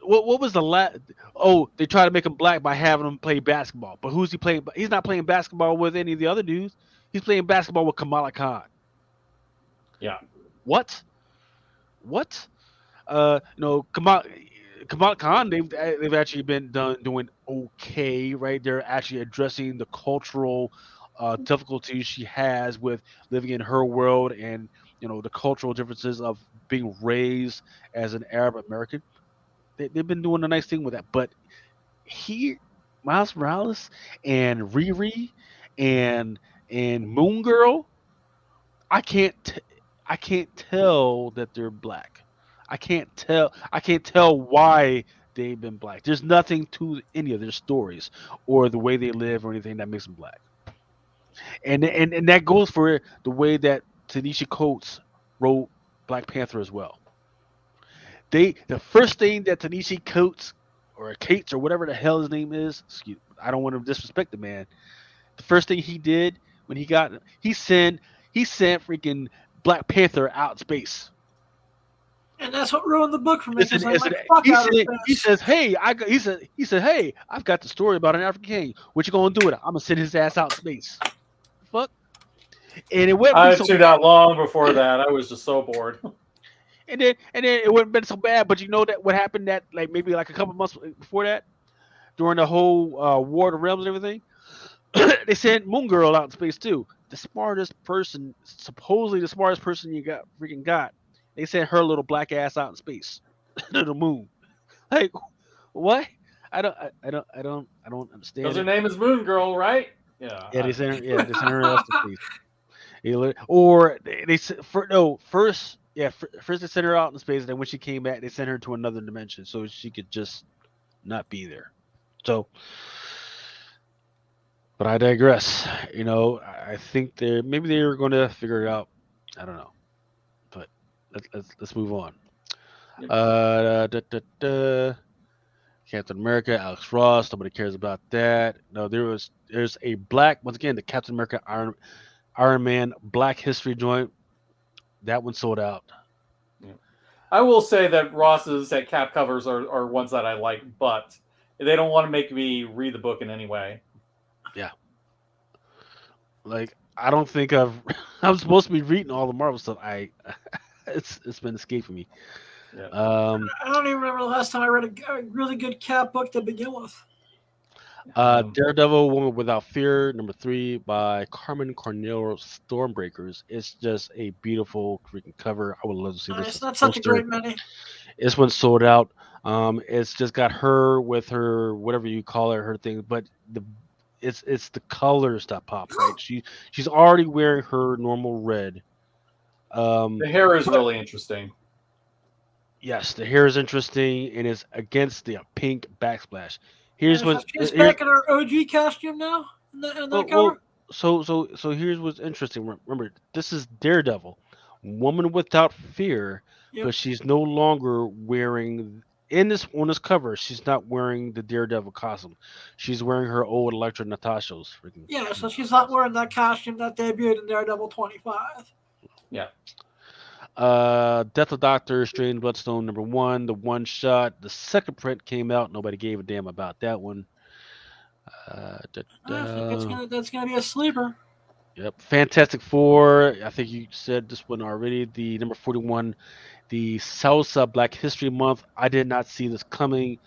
What was the last? Oh, they try to make him black by having him play basketball, but who's he playing? He's not playing basketball with any of the other dudes. He's playing basketball with Kamala Khan. Yeah. What? Kamala Khan, they've actually been doing okay, right? They're actually addressing the cultural difficulties she has with living in her world, and the cultural differences of being raised as an Arab American. They've been doing a nice thing with that, but here, Miles Morales and Riri and Moon Girl, I can't tell that they're black. I can't tell why they've been black. There's nothing to any of their stories or the way they live or anything that makes them black. And that goes for the way that Ta-Nehisi Coates wrote Black Panther as well. The first thing that Ta-Nehisi Coates or Cates or whatever the hell his name is, I don't want to disrespect the man. The first thing he did when he sent freaking Black Panther out in space. And that's what ruined the book for me. He says, "Hey, I've got the story about an African king. What you gonna do with it? I'm gonna send his ass out in space." Fuck. And it went. I tuned out long before that. I was just so bored. and then it wouldn't been so bad. But you know that what happened that like maybe like a couple months before that, during the whole War of the Realms and everything, they sent Moon Girl out in space too. The smartest person, supposedly the smartest person you got freaking got. They sent her little black ass out in space to the moon. Like what? I don't Because understand her it. name is Moon Girl, right? Yeah. Yeah, they sent her else to space. Or they no first yeah first they sent her out in space, and then when she came back, they sent her to another dimension so she could just not be there. So, but I digress. I think maybe they're going to figure it out. I don't know, but let's move on. Yep. Captain America, Alex Ross. Nobody cares about that. No, there's a black once again the Captain America Iron Man Black History joint. That one sold out. I will say that Ross's at Cap covers are ones that I like, but they don't want to make me read the book in any way. Yeah. Like I don't think I'm supposed to be reading all the Marvel stuff. It's been escaping me. Yeah. I don't even remember the last time I read a really good Cap book to begin with. Daredevil Woman Without Fear, #3 by Carmen Cornell, Stormbreakers. It's just a beautiful freaking cover. I would love to see this Nice. as a That's such a poster. great mini. This one sold out. It's just got her with her whatever you call her thing, but it's the colors that pop, right? She's already wearing her normal red. The hair is really interesting. Yes, the hair is interesting and it's against the pink backsplash. Here's what's She's here, back in her OG costume now in that well, cover. so here's what's interesting. Remember, this is Daredevil, Woman Without Fear, Yep. but she's no longer wearing on this cover. She's not wearing the Daredevil costume. She's wearing her old Electra Natasha's freaking. Yeah, so she's not wearing that costume that debuted in Daredevil 25. Yeah. Death of Doctor Strange Bloodstone #1, the one shot. The second print came out. Nobody gave a damn about that one. I think that's gonna be a sleeper. Yep. Fantastic Four. I think you said this one already. The #41, the Salsa Black History Month. I did not see this coming.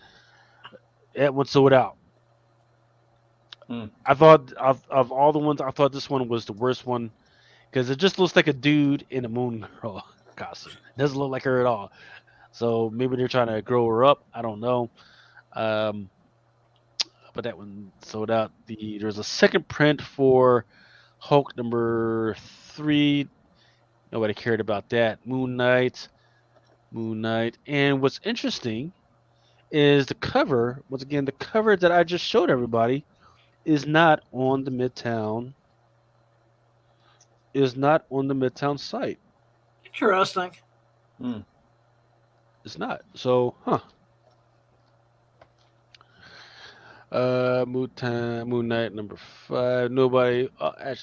That one sold out. I thought of all the ones, I thought this one was the worst one because it just looks like a dude in a Moon Girl costume. It doesn't look like her at all. So maybe they're trying to grow her up. I don't know. But that one sold out. There's a second print for Hulk #3. Nobody cared about that. Moon Knight. And what's interesting is the cover. Once again, the cover that I just showed everybody is not on the Midtown. Site. Interesting. It's not. So, Moon Knight #5. Nobody.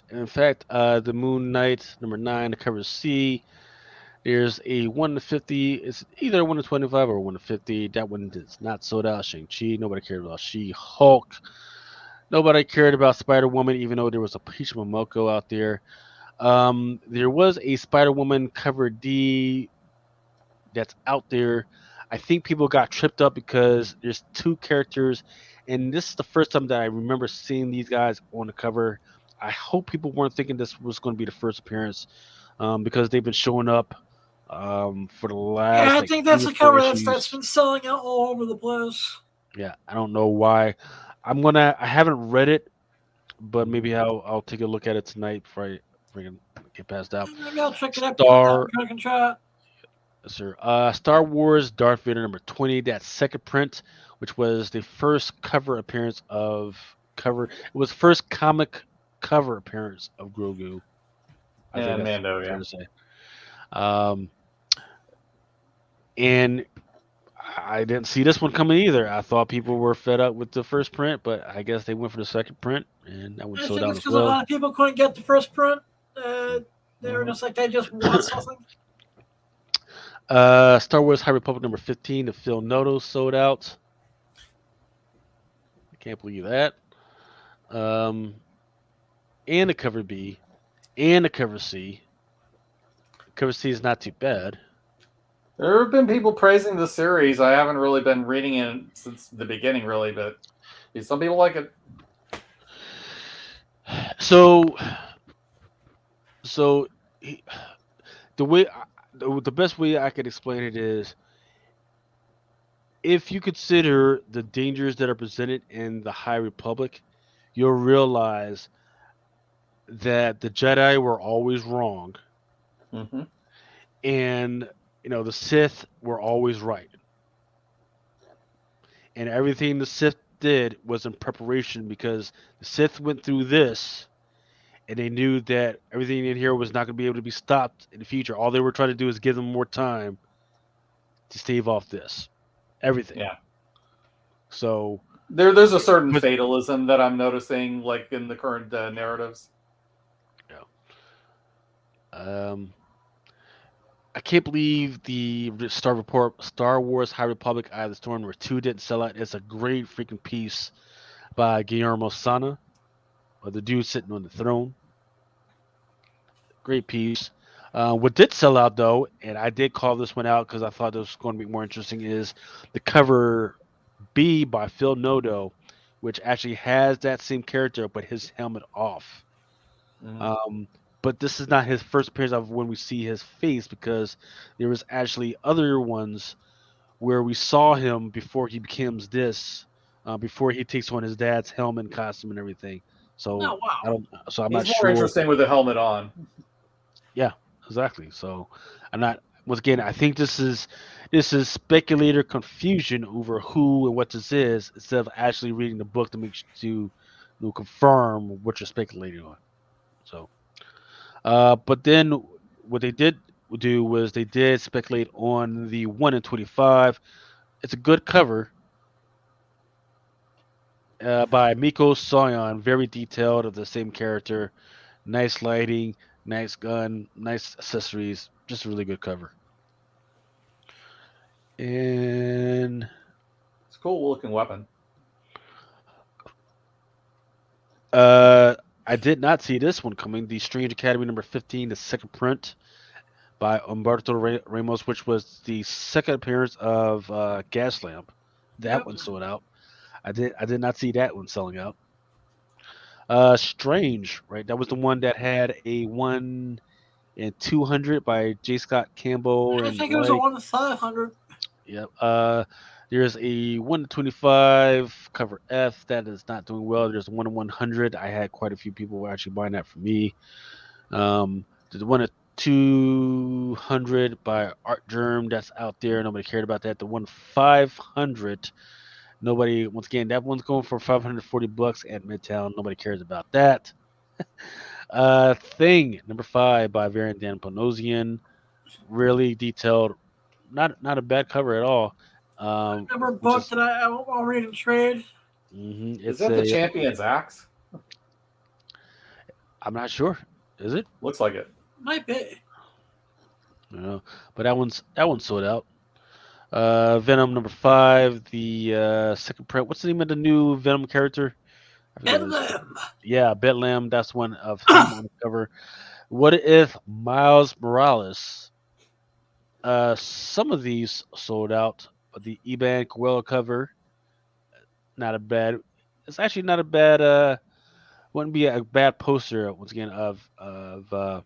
In fact, the Moon Knight #9. The cover is C. There's a 1-50. It's either 1-25 or 1-50. That one is not sold out. Shang-Chi. Nobody cared about She-Hulk. Nobody cared about Spider-Woman, even though there was a Peach Momoko out there. There was a Spider-Woman cover D that's out there. I think people got tripped up because there's two characters, and this is the first time that I remember seeing these guys on the cover. I hope people weren't thinking this was going to be the first appearance, because they've been showing up for the last. Yeah, I like, think that's 3 the or 4 cover that's issues. been selling out all over the place. Yeah, I don't know why. I haven't read it, but maybe I'll take a look at it tonight before I freaking get passed out. Maybe I'll check it out. Sir. Star Wars Darth Vader #20. That second print, which was the first cover appearance of It was first comic cover appearance of Grogu. I think that's Mando, fair to say. And I didn't see this one coming either. I thought people were fed up with the first print, but I guess they went for the second print, and that one sold out as because well. a lot of people couldn't get the first print. They were just like, they just want something. Star Wars High Republic #15, the Phil Noto sold out. I can't believe that. And the cover B, and the cover C. Cover C is not too bad. There have been people praising the series. I haven't really been reading it since the beginning, really, but some people like it. So, so he- the way the best way I could explain it is if you consider the dangers that are presented in the High Republic, you'll realize that the Jedi were always wrong, Mm-hmm. and the Sith were always right, and everything the Sith did was in preparation because the Sith went through this, and they knew that everything in here was not going to be able to be stopped in the future. All they were trying to do is give them more time to stave off this, everything. Yeah. So There's a certain but fatalism that I'm noticing, like in the current narratives. yeah. I can't believe the Star Wars High Republic Eye of the Storm where 2 didn't sell out. It's a great freaking piece by Guillermo Sana, or the dude sitting on the throne. Great piece. What did sell out though, and I did call this one out because I thought this was going to be more interesting, is the cover B by Phil Noto, which actually has that same character but his helmet off. Mm. But this is not his first appearance of when we see his face because there was actually other ones where we saw him before he becomes this, before he takes on his dad's helmet and costume and everything. So Oh wow. I don't. So I'm He's not more sure. interesting with the helmet on. Yeah, exactly. So I'm not. Once again, I think this is speculator confusion over who and what this is instead of actually reading the book to make to confirm what you're speculating on. So, but then what they did do was they did speculate on the 1 in 25. It's a good cover by Miko Soyon, very detailed of the same character. Nice lighting, nice gun, nice accessories. Just a really good cover. And It's a cool looking weapon. I did not see this one coming. The Strange Academy number 15, the second print by Umberto Ramos, which was the second appearance of Gaslamp. That Yep. one sold out. I did not see that one selling out. Strange, right? That was the one that had a 1 in 200 by J. Scott Campbell I and think it was a like 1 in 500. yep. There's a 1 in 25 cover F that is not doing well. There's a 1 in 100. I had quite a few people were actually buying that for me. There's 1 in 200 by Art Germ that's out there. Nobody cared about that. The 1 in 500. Nobody. Once again, that one's going for $540 at Midtown. Nobody cares about that. Thing number 5 by Variant Dan Panosian. Really detailed. Not a bad cover at all. Number Which book is that I'll read and trade. Is it's that the a champion's axe? I'm not sure. Is it? Looks like it. Might be. No, but that one's sold out. Venom number 5, the second print. What's the name of the new Venom character? I forget what it is. Bedlam. Yeah, Bedlam. That's one of him on the cover. What if Miles Morales? Some of these sold out, but the Eban Coelho cover, not a bad. It's actually not a bad. Wouldn't be a bad poster once again of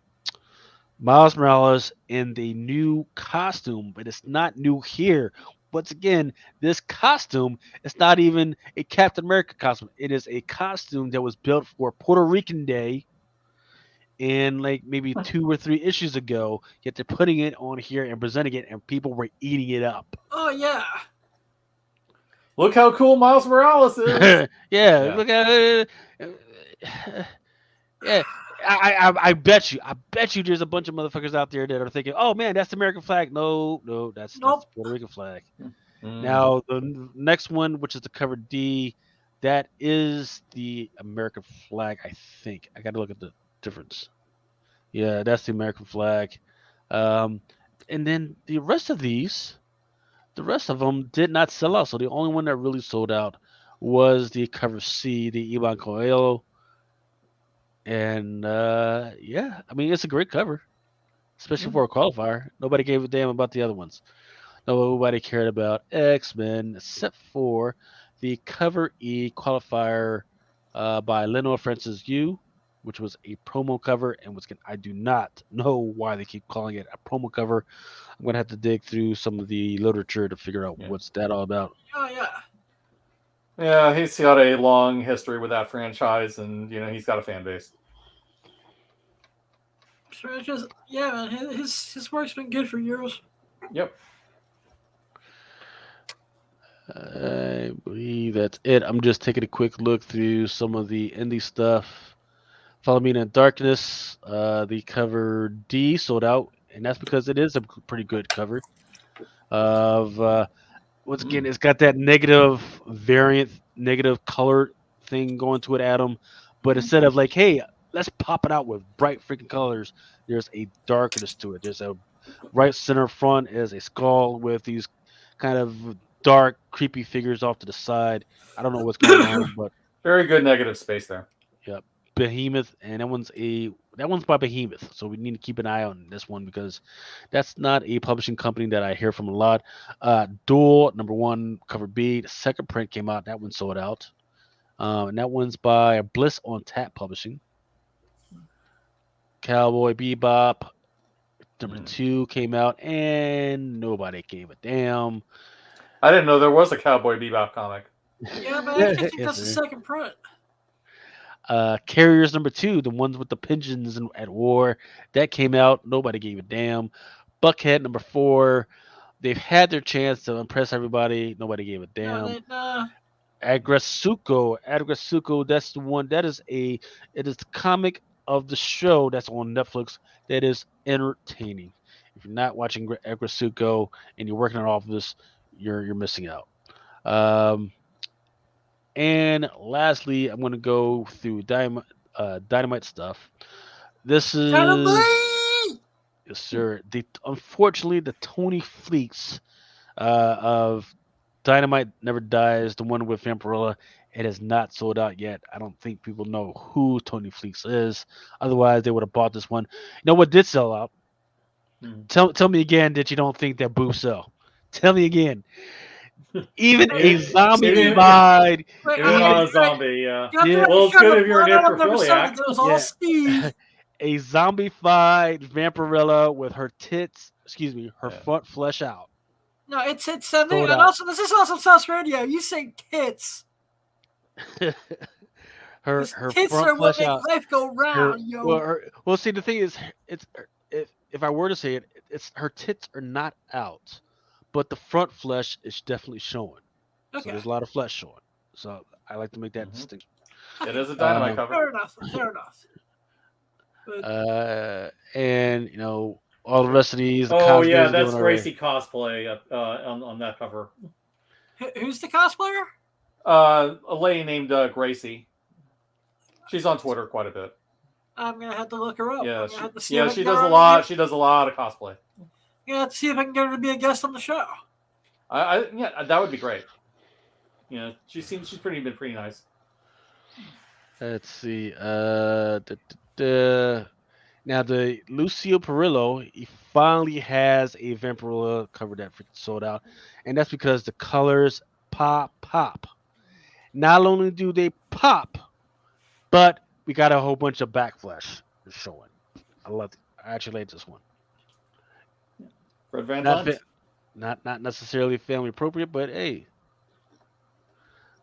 Miles Morales in the new costume, but it's not new here. Once again, this costume is not even a Captain America costume. It is a costume that was built for Puerto Rican Day and like maybe 2 or 3 issues ago. Yet they're putting it on here and presenting it, and people were eating it up. Oh yeah. Look how cool Miles Morales is. Yeah, Yeah. look at it. Yeah, I bet you there's a bunch of motherfuckers out there that are thinking, oh man, that's the American flag. No, that's the Nope. Puerto Rican flag. Mm. Now the next one, which is the cover D, that is the American flag. I think I got to look at the difference. Yeah, that's the American flag. Um, and then the rest of them did not sell out. So the only one that really sold out was the cover C, the Ivan Coelho. And yeah, I mean it's a great cover, especially for a qualifier. Nobody gave a damn about the other ones. Nobody cared about X-Men except for the cover E qualifier by Leno Francis Yu, which was a promo cover, and I do not know why they keep calling it a promo cover. I'm gonna have to dig through some of the literature to figure out Yeah. what's that all about. Oh yeah. Yeah, he's got a long history with that franchise, and he's got a fan base. So it's just man, his work's been good for years. Yep. I believe that's it. I'm just taking a quick look through some of the indie stuff. Follow Me in the Darkness, the cover D sold out, and that's because it is a pretty good cover. Of once again, it's got that negative variant, negative color thing going to it, Adam. But instead of like, hey, let's pop it out with bright freaking colors, there's a darkness to it. There's a right center front is a skull with these kind of dark, creepy figures off to the side. I don't know what's going on, but Very good negative space there. yeah, Behemoth, and that one's by Behemoth. So we need to keep an eye on this one because that's not a publishing company that I hear from a lot. Duel #1 cover B, the second print came out. That one sold out, and that one's by Bliss on Tap Publishing. Cowboy Bebop #2 came out, and nobody gave a damn. I didn't know there was a Cowboy Bebop comic. Yeah, but I think Yes, that's the sir. second print. Carriers #2, the ones with the pigeons at war, that came out. Nobody gave a damn. Buckhead #4, they've had their chance to impress everybody. Nobody gave a damn. Agresuko, that's the one. It is the comic of the show that's on Netflix that is entertaining. If you're not watching Agresuko and you're working on all of this, you're missing out. And lastly, I'm going to go through Dynamite stuff. This is Dynamite! yes, sir. Unfortunately, the Tony Fleets of Dynamite Never Dies, the one with Vampirella, it has not sold out yet. I don't think people know who Tony Fleets is. Otherwise, they would have bought this one. You know what did sell out? Tell me again that you don't think that boobs sell. Tell me again. Even a zombie-fied. Even on a zombie, yeah. Yeah. Well, it's good if you're a necrophiliac. It was all Steve. A zombie-fied Vampirella with her tits, her front flesh out. No, it's something. And also, this is Awesome Sauce Radio. You say tits. her tits front are what flesh make out. life go round, yo. Well, see, the thing is, if I were to say it, it's her tits are not out, but the front flesh is definitely showing. Okay. So there's a lot of flesh showing. So I like to make that distinction. It is a Dynamite cover. Fair enough. But, and all the rest of these. Oh yeah, that's Gracie Cosplay on that cover. Who's the cosplayer? A lady named Gracie. She's on Twitter quite a bit. I'm gonna have to look her up. Yeah, she does a lot. She does a lot of cosplay. I'm gonna have to see if I can get her to be a guest on the show. Yeah, that would be great. She's been pretty nice. Let's see. Now the Lucio Perillo, he finally has a Vampirella cover that freaking sold out, and that's because the colors pop. Not only do they pop, but we got a whole bunch of backflash showing. I actually like this one. Fred Van Zandt? Not necessarily family appropriate, but hey.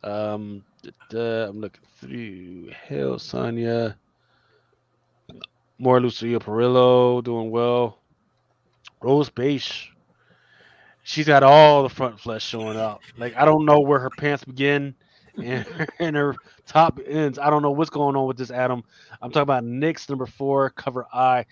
I'm looking through. Hell, Sonya. More Lucio Perillo doing well. Rose Beige. She's got all the front flesh showing up. Like, I don't know where her pants begin and her top ends. I don't know what's going on with this, Adam. I'm talking about Nyx #4, cover I.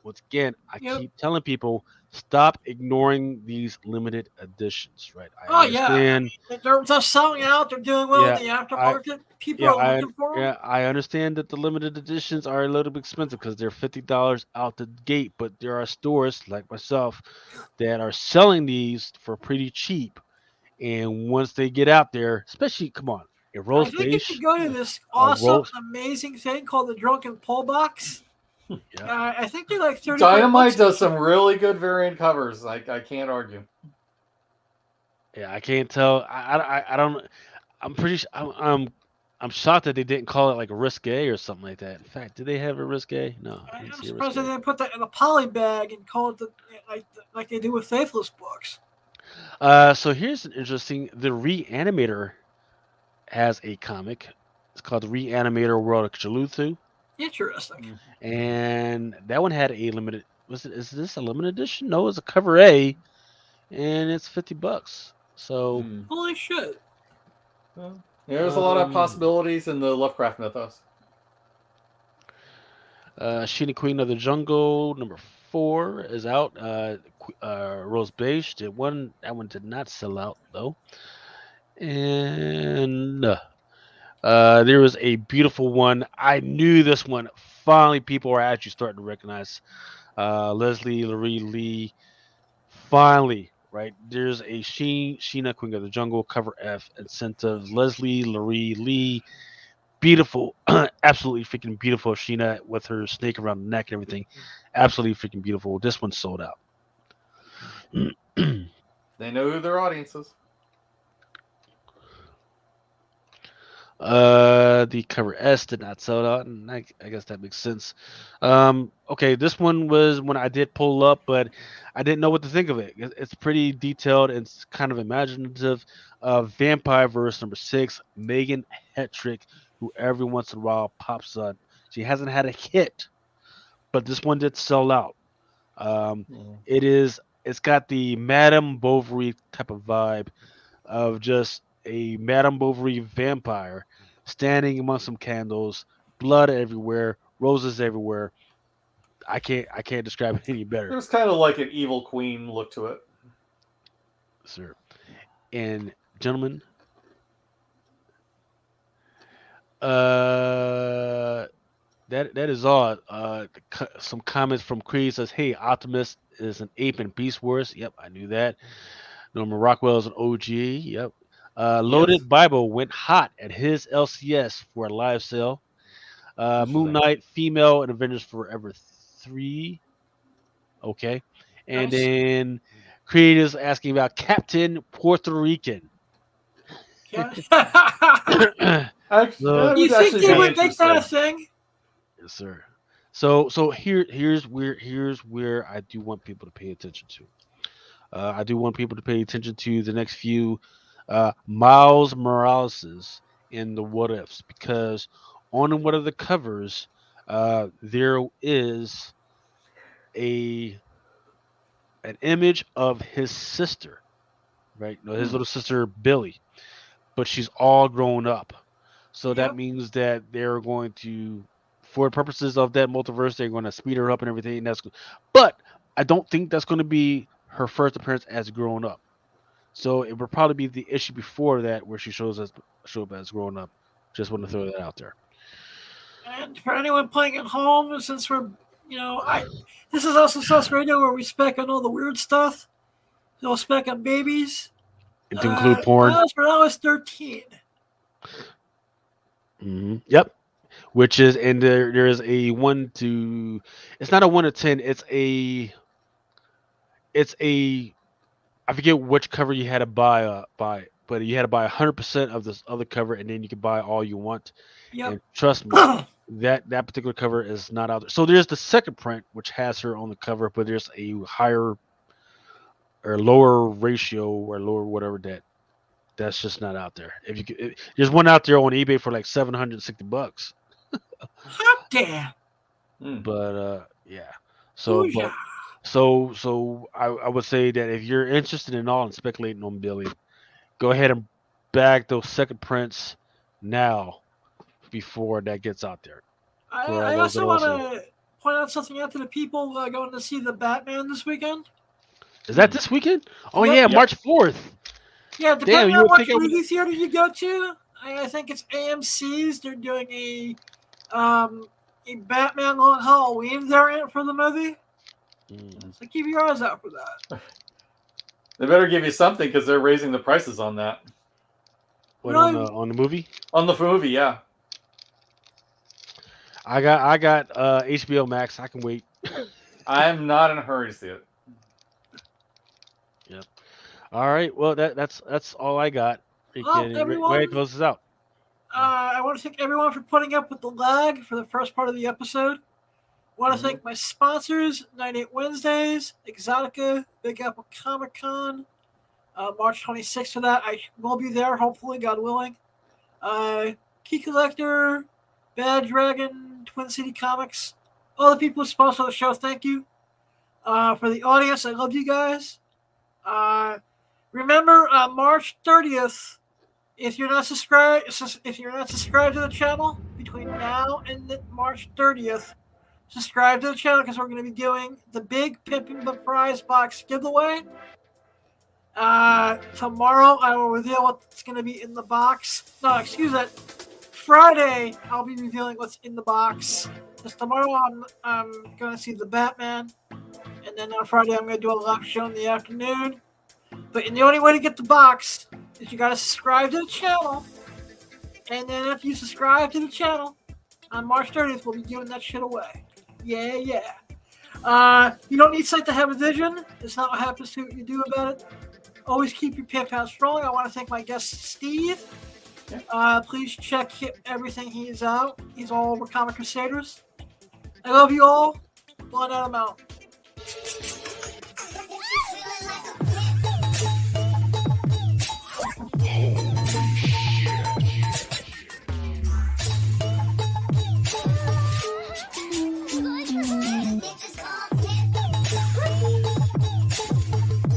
Once again, I keep telling people, stop ignoring these limited editions, right? I understand. They're selling out. They're doing well in the aftermarket. People are looking for them. Yeah, I understand that the limited editions are a little bit expensive because they're $50 out the gate, but there are stores like myself that are selling these for pretty cheap. And once they get out there, especially, come on, a Rose Beige. I think you should go to this awesome, amazing thing called the Drunken Pull Box. I think they're like $30. Dynamite does some really good variant covers. I can't argue. Yeah, I can't tell. I don't. I'm pretty. I'm shocked that they didn't call it like a risque or something like that. In fact, did they have a risque? No, I didn't I'm see a surprised they risque. didn't put that in a poly bag and call it like they do with Faithless books. So here's an interesting. The Reanimator has a comic. It's called the Reanimator World of Cthulhu, Interesting. and that one had a limited. Was it? Is this a limited edition? No, it's a cover A, and it's $50. So, Mm. Holy shit! Well, there's a lot of possibilities in the Lovecraft mythos. Sheena Queen of the Jungle #4 is out. Rose Beige did one. That one did not sell out though. And there was a beautiful one. I knew this one. Finally, people are actually starting to recognize Leslie Laree Lee. Finally, right? There's a Sheena Queen of the Jungle cover F incentive. Leslie Laree Lee, beautiful, absolutely freaking beautiful. Sheena with her snake around the neck and everything, absolutely freaking beautiful. This one sold out. They know who their audience is. The cover S did not sell out, and I guess that makes sense. Okay, this one was when I did pull up, but I didn't know what to think of it. It's pretty detailed and it's kind of imaginative. Vampire verse #6, Megan Hetrick, who every once in a while pops on. She hasn't had a hit, but this one did sell out. Um, it's got the Madame Bovary type of vibe of just a Madame Bovary vampire standing among some candles, blood everywhere, roses everywhere. I can't describe it any better, There's kind of like an evil queen look to it. sir. And gentlemen, uh that is all. Some comments from Creed says, "Hey, Optimus is an ape in Beast Wars." Yep, I knew that. Norman Rockwell is an OG. Yep. Yes. Loaded Bible went hot at his LCS for a live sale. Moon Interesting. Knight female in Avengers Forever 3. Okay. And Nice. then creators asking about Captain Puerto Rican. Yeah. That So, You would think actually they be would make that a interesting. thing? yes, sir. So here's where I do want people to pay attention to. I do want people to pay attention to the next few Miles Moraleses in the What Ifs, because on one of the covers there is a an image of his sister, right? No, his little sister Billy, but she's all grown up. So that Yep. means that they're going to, for purposes of that multiverse, they're going to speed her up and everything. And but I don't think that's going to be her first appearance as grown up. So it would probably be the issue before that where she show up as grown up. Just want to throw that out there. And for anyone playing at home, since we're, this is also Sus Radio where we spec on all the weird stuff. So we'll spec on babies. And to include porn. Miles 13. Yep. Which is, and there is a 1 to, it's not a 1 to 10, it's a I forget which cover you had to buy, but you had to buy 100% of this other cover, and then you could buy all you want. Yep. And trust me, that particular cover is not out there. So there's the second print, which has her on the cover, but there's a higher or lower ratio or lower whatever that's just not out there. If you could, there's one out there on eBay for like $760. Hot damn. But yeah. So Booyah. but so I would say that if you're interested in all and speculating on Billy, go ahead and bag those second prints now before that gets out there. I also want to point out something out to the people going to see the Batman this weekend. Is that this weekend? Oh Yep. yeah, March 4th. Yeah, Damn, depending you on would what think I would. movie theater you go to, I think it's AMC's. They're doing a Batman on Halloween variant for the movie. So keep your eyes out for that. They better give you something because they're raising the prices on that. What, on the movie? On the movie, yeah. I got HBO Max. I can wait. I'm not in a hurry to see it. Yep. All right. Well, that's all I got. Ray, close us out. I want to thank everyone for putting up with the lag for the first part of the episode. I want to thank my sponsors, 98 Wednesdays, Exotica, Big Apple Comic Con, March 26th for that. I will be there, hopefully, God willing. Key Collector, Bad Dragon, Twin City Comics, all the people who sponsor the show, thank you. For the audience, I love you guys. Remember, March 30th, if you're not subscribed to the channel between now and March 30th, subscribe to the channel because we're going to be doing the big Pimpin' the Prize box giveaway. Tomorrow I will reveal what's going to be in the box. No, excuse that. Friday I'll be revealing what's in the box. Because tomorrow I'm going to see the Batman. And then on Friday I'm going to do a live show in the afternoon. But the only way to get the box is you got to subscribe to the channel. And then if you subscribe to the channel, on March 30th we'll be giving that shit away. Yeah. You don't need sight to have a vision. It's not what happens to what you do about it. Always keep your pimp out strong. I want to thank my guest, Steve. Please check everything he's out. He's all over Comic Crusaders. I love you all. Blood out, I'm out.